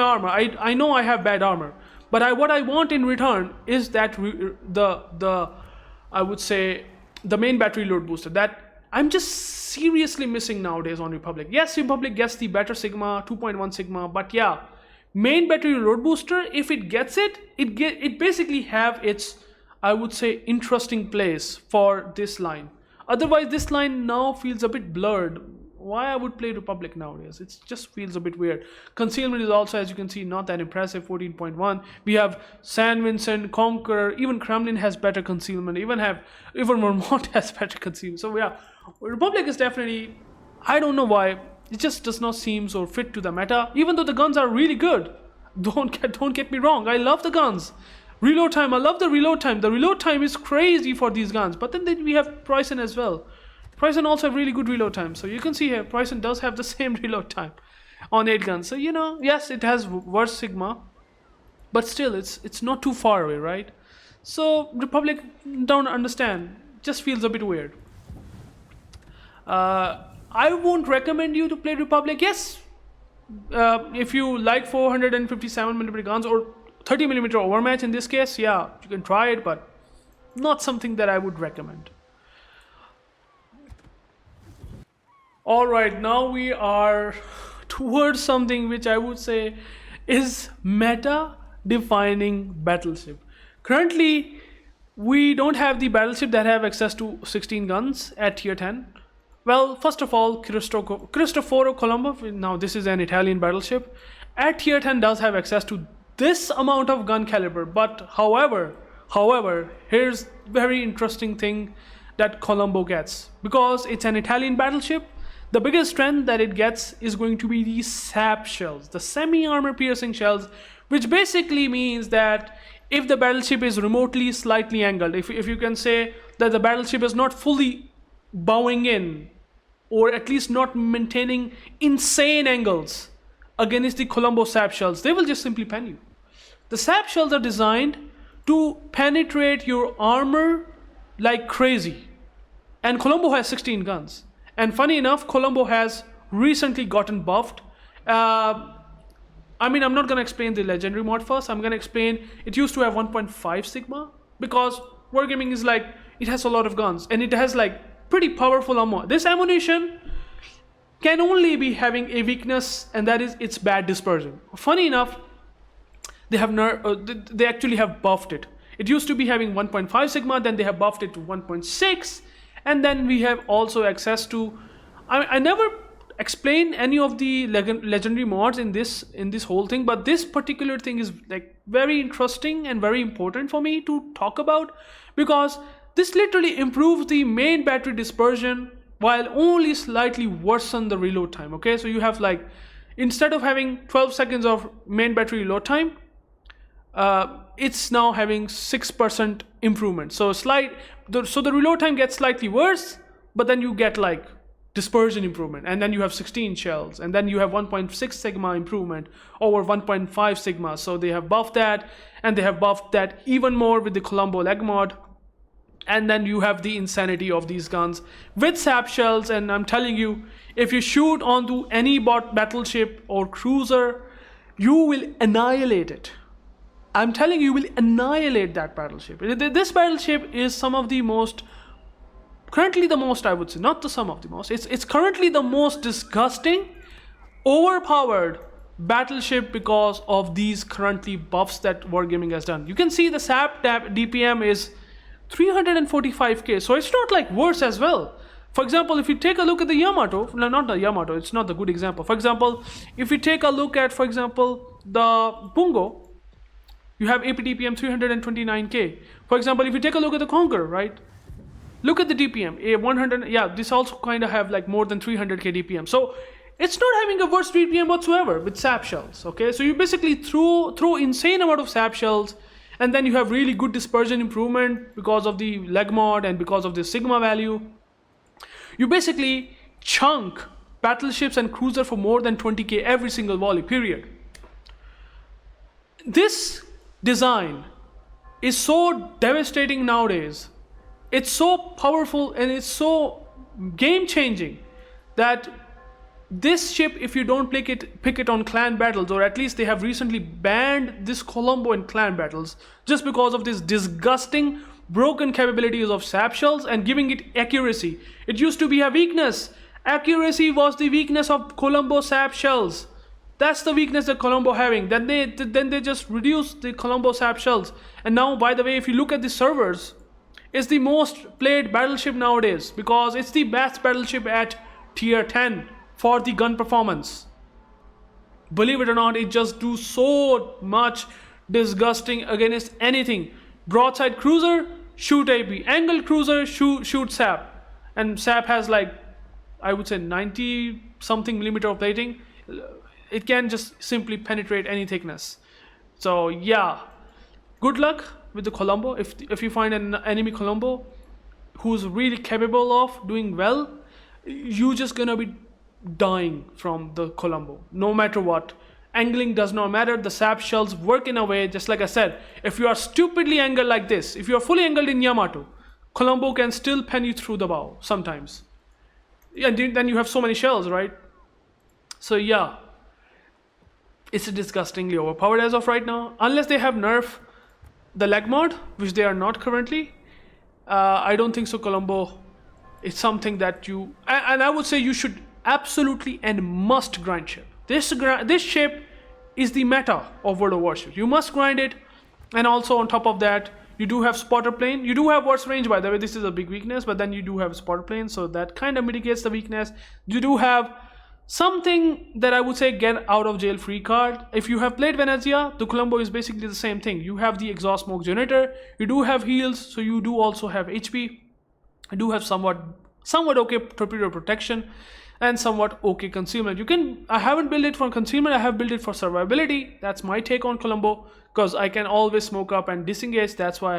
armor. I know I have bad armor, but what I want in return is that I would say the main battery load booster that I'm just seriously missing nowadays on Republic. Yes, Republic gets the better Sigma, 2.1 Sigma, but yeah, main battery load booster, if it gets it basically have its, I would say, interesting place for this line. Otherwise, this line now feels a bit blurred. Why I would play Republic nowadays? It just feels a bit weird. Concealment is also, as you can see, not that impressive, 14.1. We have St.Vincent, Conqueror, even Kremlin has better concealment, even Vermont has better concealment. So yeah, Republic is definitely, I don't know why, it just does not seem so fit to the meta, even though the guns are really good. Don't get me wrong, I love the guns. Reload time, I love the reload time. The reload time is crazy for these guns. But then we have Preussen as well. Preussen also have really good reload time. So you can see here, Preussen does have the same reload time on 8 guns. So, you know, yes, it has worse Sigma, but still, it's not too far away, right? So Republic, don't understand, just feels a bit weird. I won't recommend you to play Republic. Yes, if you like 457mm guns or 30mm overmatch in this case, yeah, you can try it, but not something that I would recommend. Alright, now we are towards something which I would say is meta-defining battleship. Currently, we don't have the battleship that have access to 16 guns at tier 10. Well, first of all, Cristoforo Colombo, now this is an Italian battleship, at tier 10 does have access to this amount of gun caliber, but however, here's very interesting thing that Colombo gets. Because it's an Italian battleship, the biggest strength that it gets is going to be the SAP shells, the semi-armor piercing shells, which basically means that if the battleship is remotely slightly angled, if you can say that the battleship is not fully bowing in, or at least not maintaining insane angles against the Colombo SAP shells, they will just simply pen you. The SAP shells are designed to penetrate your armor like crazy. And Colombo has 16 guns. And funny enough, Colombo has recently gotten buffed. I mean, I'm not going to explain the legendary mod first. I'm going to explain, it used to have 1.5 Sigma, because Wargaming is like, it has a lot of guns, and it has like pretty powerful ammo. This ammunition can only be having a weakness, and that is its bad dispersion. Funny enough, they actually have buffed it. It used to be having 1.5 Sigma, then they have buffed it to 1.6, and then we have also access to, I never explain any of the legendary mods in this whole thing, but this particular thing is like very interesting and very important for me to talk about, because this literally improves the main battery dispersion while only slightly worsen the reload time. Okay, so you have like, instead of having 12 seconds of main battery reload time, it's now having 6% improvement. So the reload time gets slightly worse, but then you get like dispersion improvement, and then you have 16 shells, and then you have 1.6 sigma improvement over 1.5 sigma. So they have buffed that, and they have buffed that even more with the Colombo leg mod. And then you have the insanity of these guns with sap shells. And I'm telling you, if you shoot onto any battleship or cruiser, you will annihilate it. I'm telling you, you will annihilate that battleship. This battleship is some of the most, currently the most, I would say, not the some of the most, it's currently the most disgusting, overpowered battleship because of these currently buffs that Wargaming has done. You can see the sap DPM is 345k, so it's not like worse as well. For example, if you take a look at the Yamato, no, not the Yamato, it's not the good example. For example, if you take a look at, for example, the Bungo, you have AP DPM 329k. For example, if you take a look at the Conqueror, right? Look at the DPM, a 100, yeah, this also kind of have like more than 300k DPM. So it's not having a worse DPM whatsoever with sap shells, okay? So you basically throw insane amount of sap shells, and then you have really good dispersion improvement because of the leg mod and because of the sigma value. You basically chunk battleships and cruiser for more than 20k every single volley, period. This design is so devastating nowadays. It's so powerful and it's so game-changing that this ship, if you don't pick it on clan battles, or at least they have recently banned this Colombo in clan battles just because of this disgusting broken capabilities of sap shells and giving it accuracy. It used to be a weakness. Accuracy was the weakness of Colombo sap shells. That's the weakness that Colombo having. Then they just reduced the Colombo sap shells. And now, by the way, if you look at the servers, it's the most played battleship nowadays because it's the best battleship at tier 10 for the gun performance. Believe it or not, it just do so much disgusting against anything. Broadside cruiser, shoot AP. Angle cruiser, shoot sap. And sap has like, I would say 90 something millimeter of plating. It can just simply penetrate any thickness. So yeah, good luck with the Colombo. If you find an enemy Colombo who's really capable of doing well, you're just gonna be dying from the Colombo, no matter what. Angling does not matter. The sap shells work in a way, just like I said, if you are stupidly angled like this, if you are fully angled in Yamato, Colombo can still pen you through the bow sometimes. And then you have so many shells, right? So yeah, it's disgustingly overpowered as of right now. Unless they have nerf the leg mod, which they are not currently, I don't think so. Colombo is something that you, and I would say you should absolutely and must grind ship. This ship is the meta of World of Warships. You must grind it, and also on top of that, you do have spotter plane. You do have worse range, by the way. This is a big weakness, but then you do have spotter plane, so that kind of mitigates the weakness. You do have something that I would say get out of jail free card. If you have played Venezia, the Colombo is basically the same thing. You have the exhaust smoke generator. You do have heals, so you do also have HP. You do have somewhat okay torpedo protection and somewhat okay concealment. I haven't built it for concealment, I have built it for survivability. That's my take on Colombo, because I can always smoke up and disengage. That's why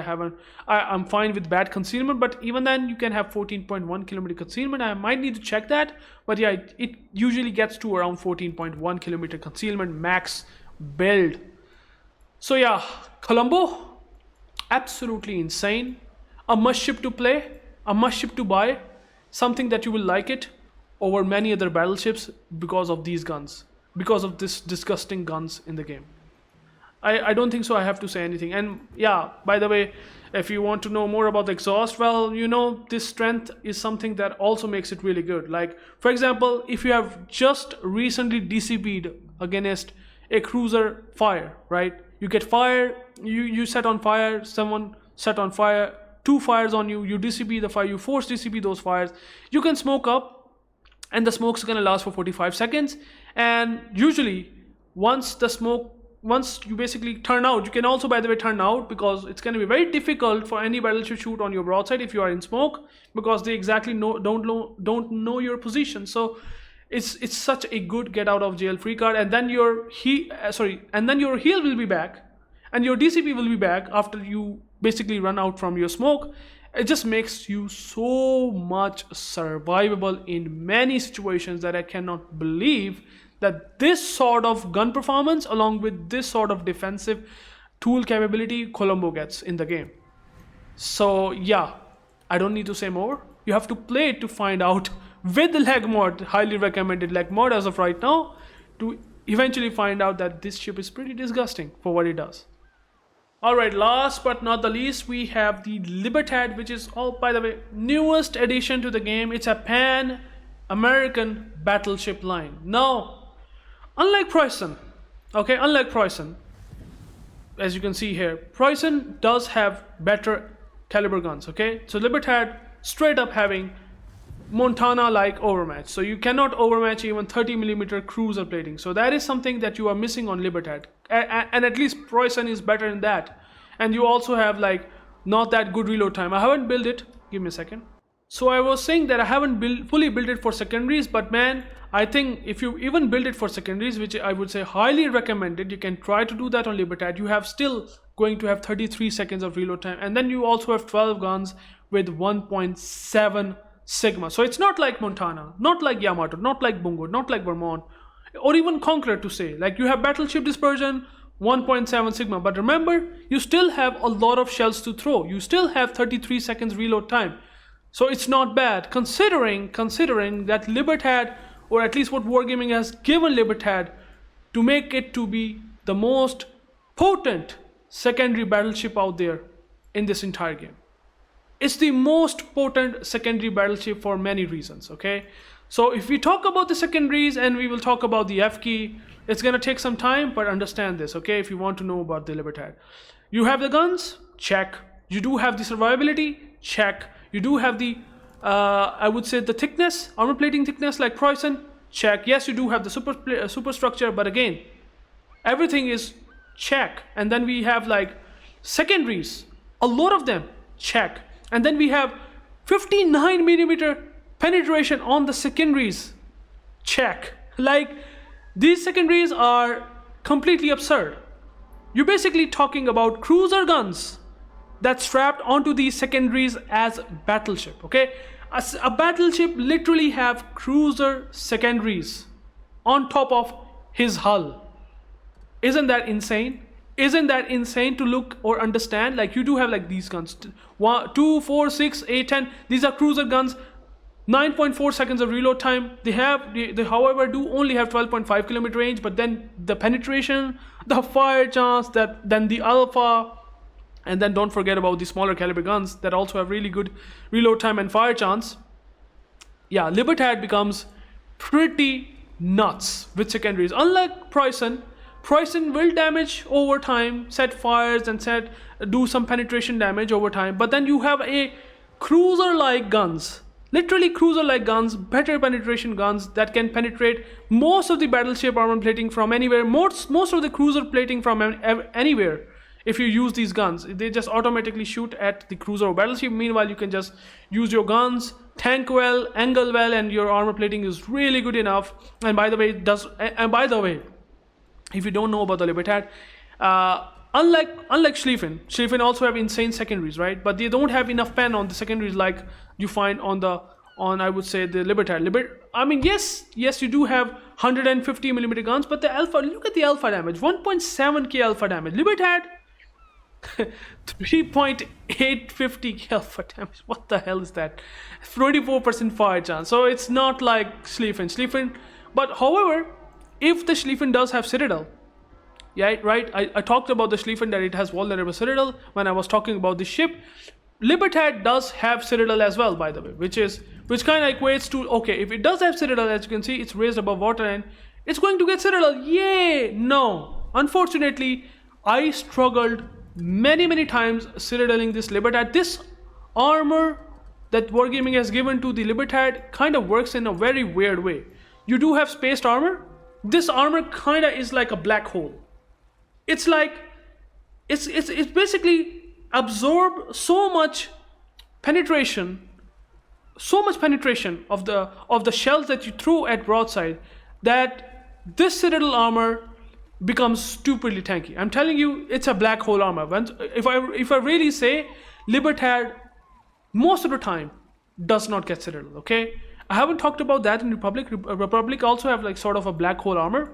I'm fine with bad concealment, but even then you can have 14.1 kilometer concealment. I might need to check that, but yeah, it usually gets to around 14.1 kilometer concealment max build. So yeah, Colombo, absolutely insane. A must ship to play, a must ship to buy, something that you will like it over many other battleships because of these guns, because of this disgusting guns in the game. I don't think so I have to say anything. And yeah, by the way, if you want to know more about the exhaust, well, you know, this strength is something that also makes it really good. Like, for example, if you have just recently DCB'd against a cruiser fire, right? You get fire, you set on fire, someone set on fire, 2 fires on you, you DCB the fire, you force DCB those fires, you can smoke up, and the smoke's gonna last for 45 seconds. And usually, once you basically turn out, you can also, by the way, turn out, because it's going to be very difficult for any battleship to shoot on your broadside if you are in smoke, because they exactly don't know your position. So It's such a good get out of jail free card, and then your heal will be back, and your DCP will be back after you basically run out from your smoke. It just makes you so much survivable in many situations that I cannot believe that this sort of gun performance along with this sort of defensive tool capability Colombo gets in the game. So yeah, I don't need to say more. You have to play it to find out with the leg mod, highly recommended leg mod as of right now, to eventually find out that this ship is pretty disgusting for what it does. Alright, last but not the least, we have the Libertad, which is, oh, by the way, newest addition to the game. It's a pan-American battleship line. Now, unlike Preussen, as you can see here, Preussen does have better caliber guns, okay? So Libertad straight up having Montana-like overmatch. So you cannot overmatch even 30mm cruiser plating. So that is something that you are missing on Libertad. And at least Preussen is better in that. And you also have like not that good reload time. I haven't built it. Give me a second. So I was saying that I haven't fully built it for secondaries, but man, I think if you even build it for secondaries, which I would say highly recommended, you can try to do that on Libertad. You have still going to have 33 seconds of reload time, and then you also have 12 guns with 1.7 Sigma. So it's not like Montana, not like Yamato, not like Bungo, not like Vermont, or even Conqueror to say. Like you have battleship dispersion, 1.7 Sigma, but remember, you still have a lot of shells to throw. You still have 33 seconds reload time. So it's not bad considering that Libertad, or at least what Wargaming has given Libertad to make it to be the most potent secondary battleship out there in this entire game. It's the most potent secondary battleship for many reasons, okay? So if we talk about the secondaries and we will talk about the F key, it's gonna take some time, but understand this, okay? If you want to know about the Libertad. You have the guns, check. You do have the survivability, check. You do have the, I would say the thickness, armor plating thickness like Preussen, check. Yes, you do have the superstructure, but again, everything is check. And then we have like secondaries, a lot of them, check. And then we have 59mm penetration on the secondaries, check. Like these secondaries are completely absurd. You're basically talking about cruiser guns that's strapped onto these secondaries as battleship, okay? A battleship literally have cruiser secondaries on top of his hull. Isn't that insane? Isn't that insane to look or understand? Like you do have like these guns, 2, 4, 6, 8, 10. These are cruiser guns, 9.4 seconds of reload time. They however do only have 12.5 kilometer range, but then the penetration, the fire chance, then the alpha, and then don't forget about the smaller caliber guns that also have really good reload time and fire chance. Yeah, Libertad becomes pretty nuts with secondaries. Unlike Preussen will damage over time, set fires and do some penetration damage over time. But then you have a cruiser-like guns, literally cruiser-like guns, better penetration guns that can penetrate most of the battleship armor plating from anywhere, most of the cruiser plating from anywhere. If you use these guns, they just automatically shoot at the cruiser or battleship. Meanwhile, you can just use your guns, tank well, angle well, and your armor plating is really good enough. And by the way, if you don't know about the Libertad, unlike Schlieffen also have insane secondaries, right? But they don't have enough pen on the secondaries like you find on I would say the Libertad. I mean, yes, you do have 150mm guns, but the alpha, look at the alpha damage, 1.7k alpha damage. Libertad, 3.850k alpha damage. What the hell is that? 24% fire chance. So it's not like Schlieffen. But however, if the Schlieffen does have Citadel, yeah, right? I talked about the Schlieffen that it has vulnerable Citadel when I was talking about the ship. Libertad does have Citadel as well, by the way, which kind of equates to, okay, if it does have Citadel, as you can see, it's raised above water and it's going to get Citadel. Yay! No. Unfortunately, I struggled many times Citadeling this Libertad. This armor that Wargaming has given to the Libertad kind of works in a very weird way. You do have spaced armor. This armor kind of is like a black hole. It's like it's basically absorb so much penetration, so much penetration of the shells that you throw at broadside that this citadel armor becomes stupidly tanky. I'm telling you, it's a black hole armor. If I really say, Libertad most of the time does not get citadel. Okay, I haven't talked about that in Republic. Republic also have like sort of a black hole armor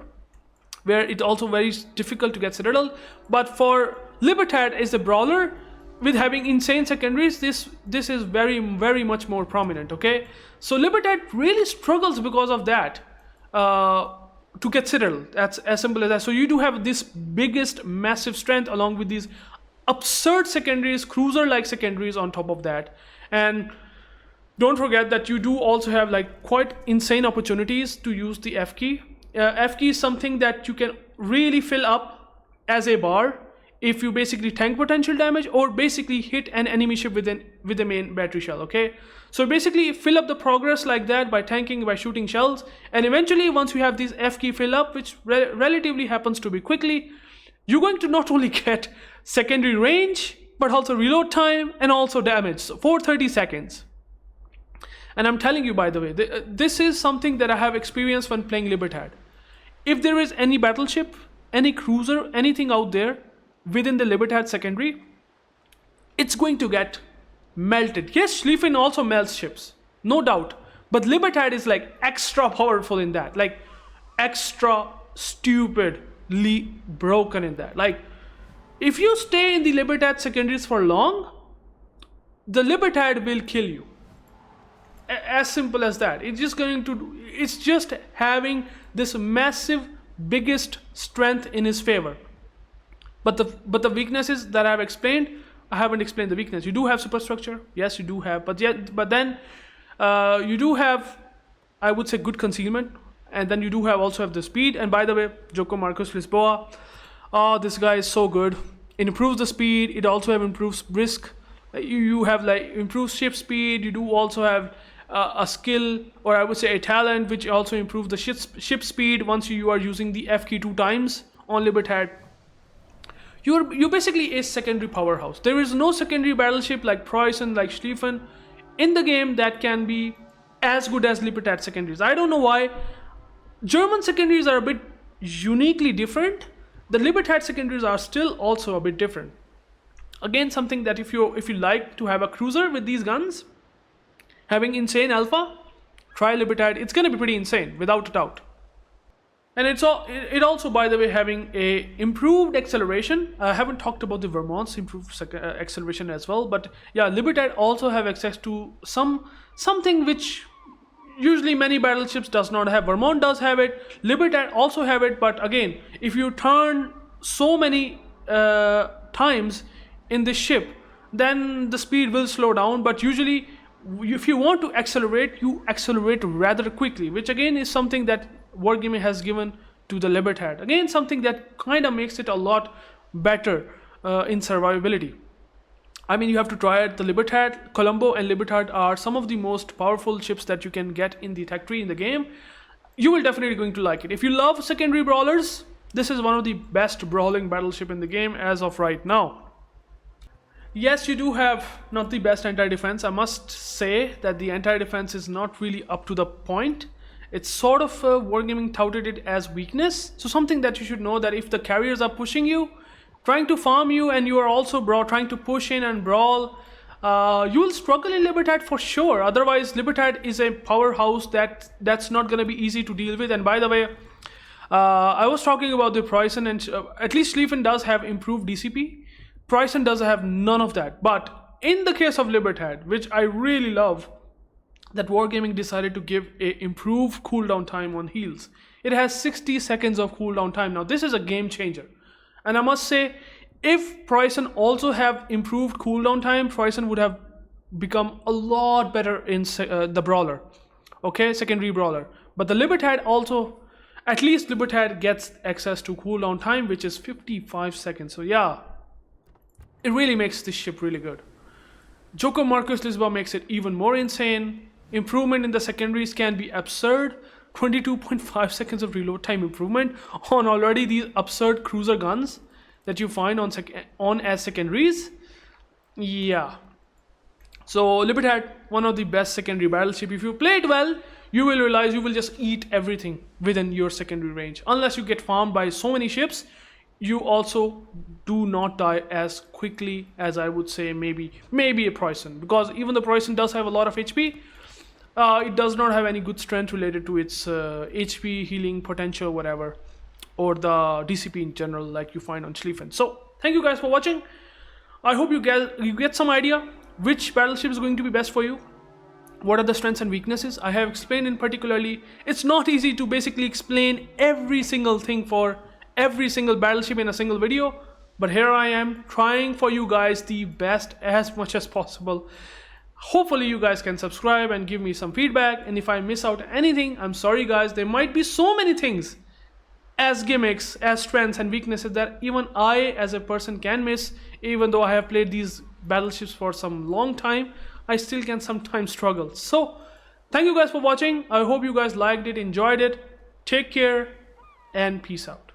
where it's also very difficult to get citadel. But for Libertad is a brawler with having insane secondaries, this is very much more prominent. Okay, so Libertad really struggles because of that to get citadel. That's as simple as that. So you do have this biggest massive strength along with these absurd secondaries, cruiser like secondaries on top of that. And don't forget that you do also have like quite insane opportunities to use the F key. F key is something that you can really fill up as a bar if you basically tank potential damage or basically hit an enemy ship with the main battery shell. Okay, so basically fill up the progress like that by tanking, by shooting shells, and eventually once you have these F key fill up, which relatively happens to be quickly, you're going to not only get secondary range but also reload time and also damage for 30 seconds. And I'm telling you, by the way, this is something that I have experienced when playing Libertad. If there is any battleship, any cruiser, anything out there within the Libertad secondary, it's going to get melted. Yes, Schlieffen also melts ships, no doubt, but Libertad is like extra powerful in that, like extra stupidly broken in that. Like if you stay in the Libertad secondaries for long, the Libertad will kill you. As simple as that. It's just having this massive biggest strength in his favor. But the weaknesses that I've explained, I haven't explained the weakness. You do have superstructure, yes, you do have, but then you do have, I would say, good concealment, and then you do also have the speed. And by the way, Joko Marcos Lisboa, this guy is so good. It improves the speed. It also improves brisk. You have like improved ship speed. You do also have a skill, or I would say a talent, which also improves the ship speed once you are using the F key 2 times on Libertad. You're basically a secondary powerhouse. There is no secondary battleship like Preussen, like Schlieffen in the game that can be as good as Libertad secondaries. I don't know why. German secondaries are a bit uniquely different. The Libertad secondaries are still also a bit different. Again, something that if you like to have a cruiser with these guns, having insane alpha, try Libertad. It's gonna be pretty insane, without a doubt. And it also, by the way, having a improved acceleration. I haven't talked about the Vermont's improved acceleration as well, but yeah, Libertad also have access to something which usually many battleships does not have. Vermont does have it. Libertad also have it, but again, if you turn so many times in this ship, then the speed will slow down. But usually, if you want to accelerate, you accelerate rather quickly, which again is something that UrAvgWarGamer has given to the Libertad. Again, something that kind of makes it a lot better in survivability. I mean, you have to try it. The Libertad, C.Colombo and Libertad are some of the most powerful ships that you can get in the tech tree in the game. You will definitely going to like it. If you love secondary brawlers, this is one of the best brawling battleship in the game as of right now. Yes, you do have not the best anti-defense. I must say that the anti-defense is not really up to the point. It's sort of UrAvgWarGaming touted it as weakness. So something that you should know, that if the carriers are pushing you, trying to farm you, and you are also trying to push in and brawl, you will struggle in Libertad for sure. Otherwise, Libertad is a powerhouse that's not going to be easy to deal with. And by the way, I was talking about the Preussen, and at least Schlieffen does have improved DCP. Preussen does have none of that. But in the case of Libertad, which I really love, that UrAvgWarGaming decided to give a improved cooldown time on heals. It has 60 seconds of cooldown time. Now, this is a game changer. And I must say, if Preussen also have improved cooldown time, Preussen would have become a lot better in the brawler. Okay, secondary brawler. But the Libertad also, at least Libertad gets access to cooldown time, which is 55 seconds. So yeah, it really makes this ship really good. Joko Marcos Lisboa makes it even more insane. Improvement in the secondaries can be absurd. 22.5 seconds of reload time improvement on already these absurd cruiser guns that you find on as secondaries. Yeah. So Libertad, one of the best secondary battleship. If you play it well, you will realize you will just eat everything within your secondary range. Unless you get farmed by so many ships, you also do not die as quickly as I would say maybe a Preussen, because even the Preussen does have a lot of HP. It does not have any good strength related to its HP healing potential, whatever, or the DCP in general, like you find on Schlieffen. So thank you guys for watching. I hope you get some idea which battleship is going to be best for you. What are the strengths and weaknesses? I have explained in particularly. It's not easy to basically explain every single thing for every single battleship in a single video, but here I am trying for you guys the best as much as possible. Hopefully you guys can subscribe and give me some feedback, and if I miss out anything, I'm sorry guys. There might be so many things as gimmicks, as strengths and weaknesses that even I as a person can miss. Even though I have played these battleships for some long time, I still can sometimes struggle. So thank you guys for watching. I hope you guys liked it, enjoyed it. Take care and peace out.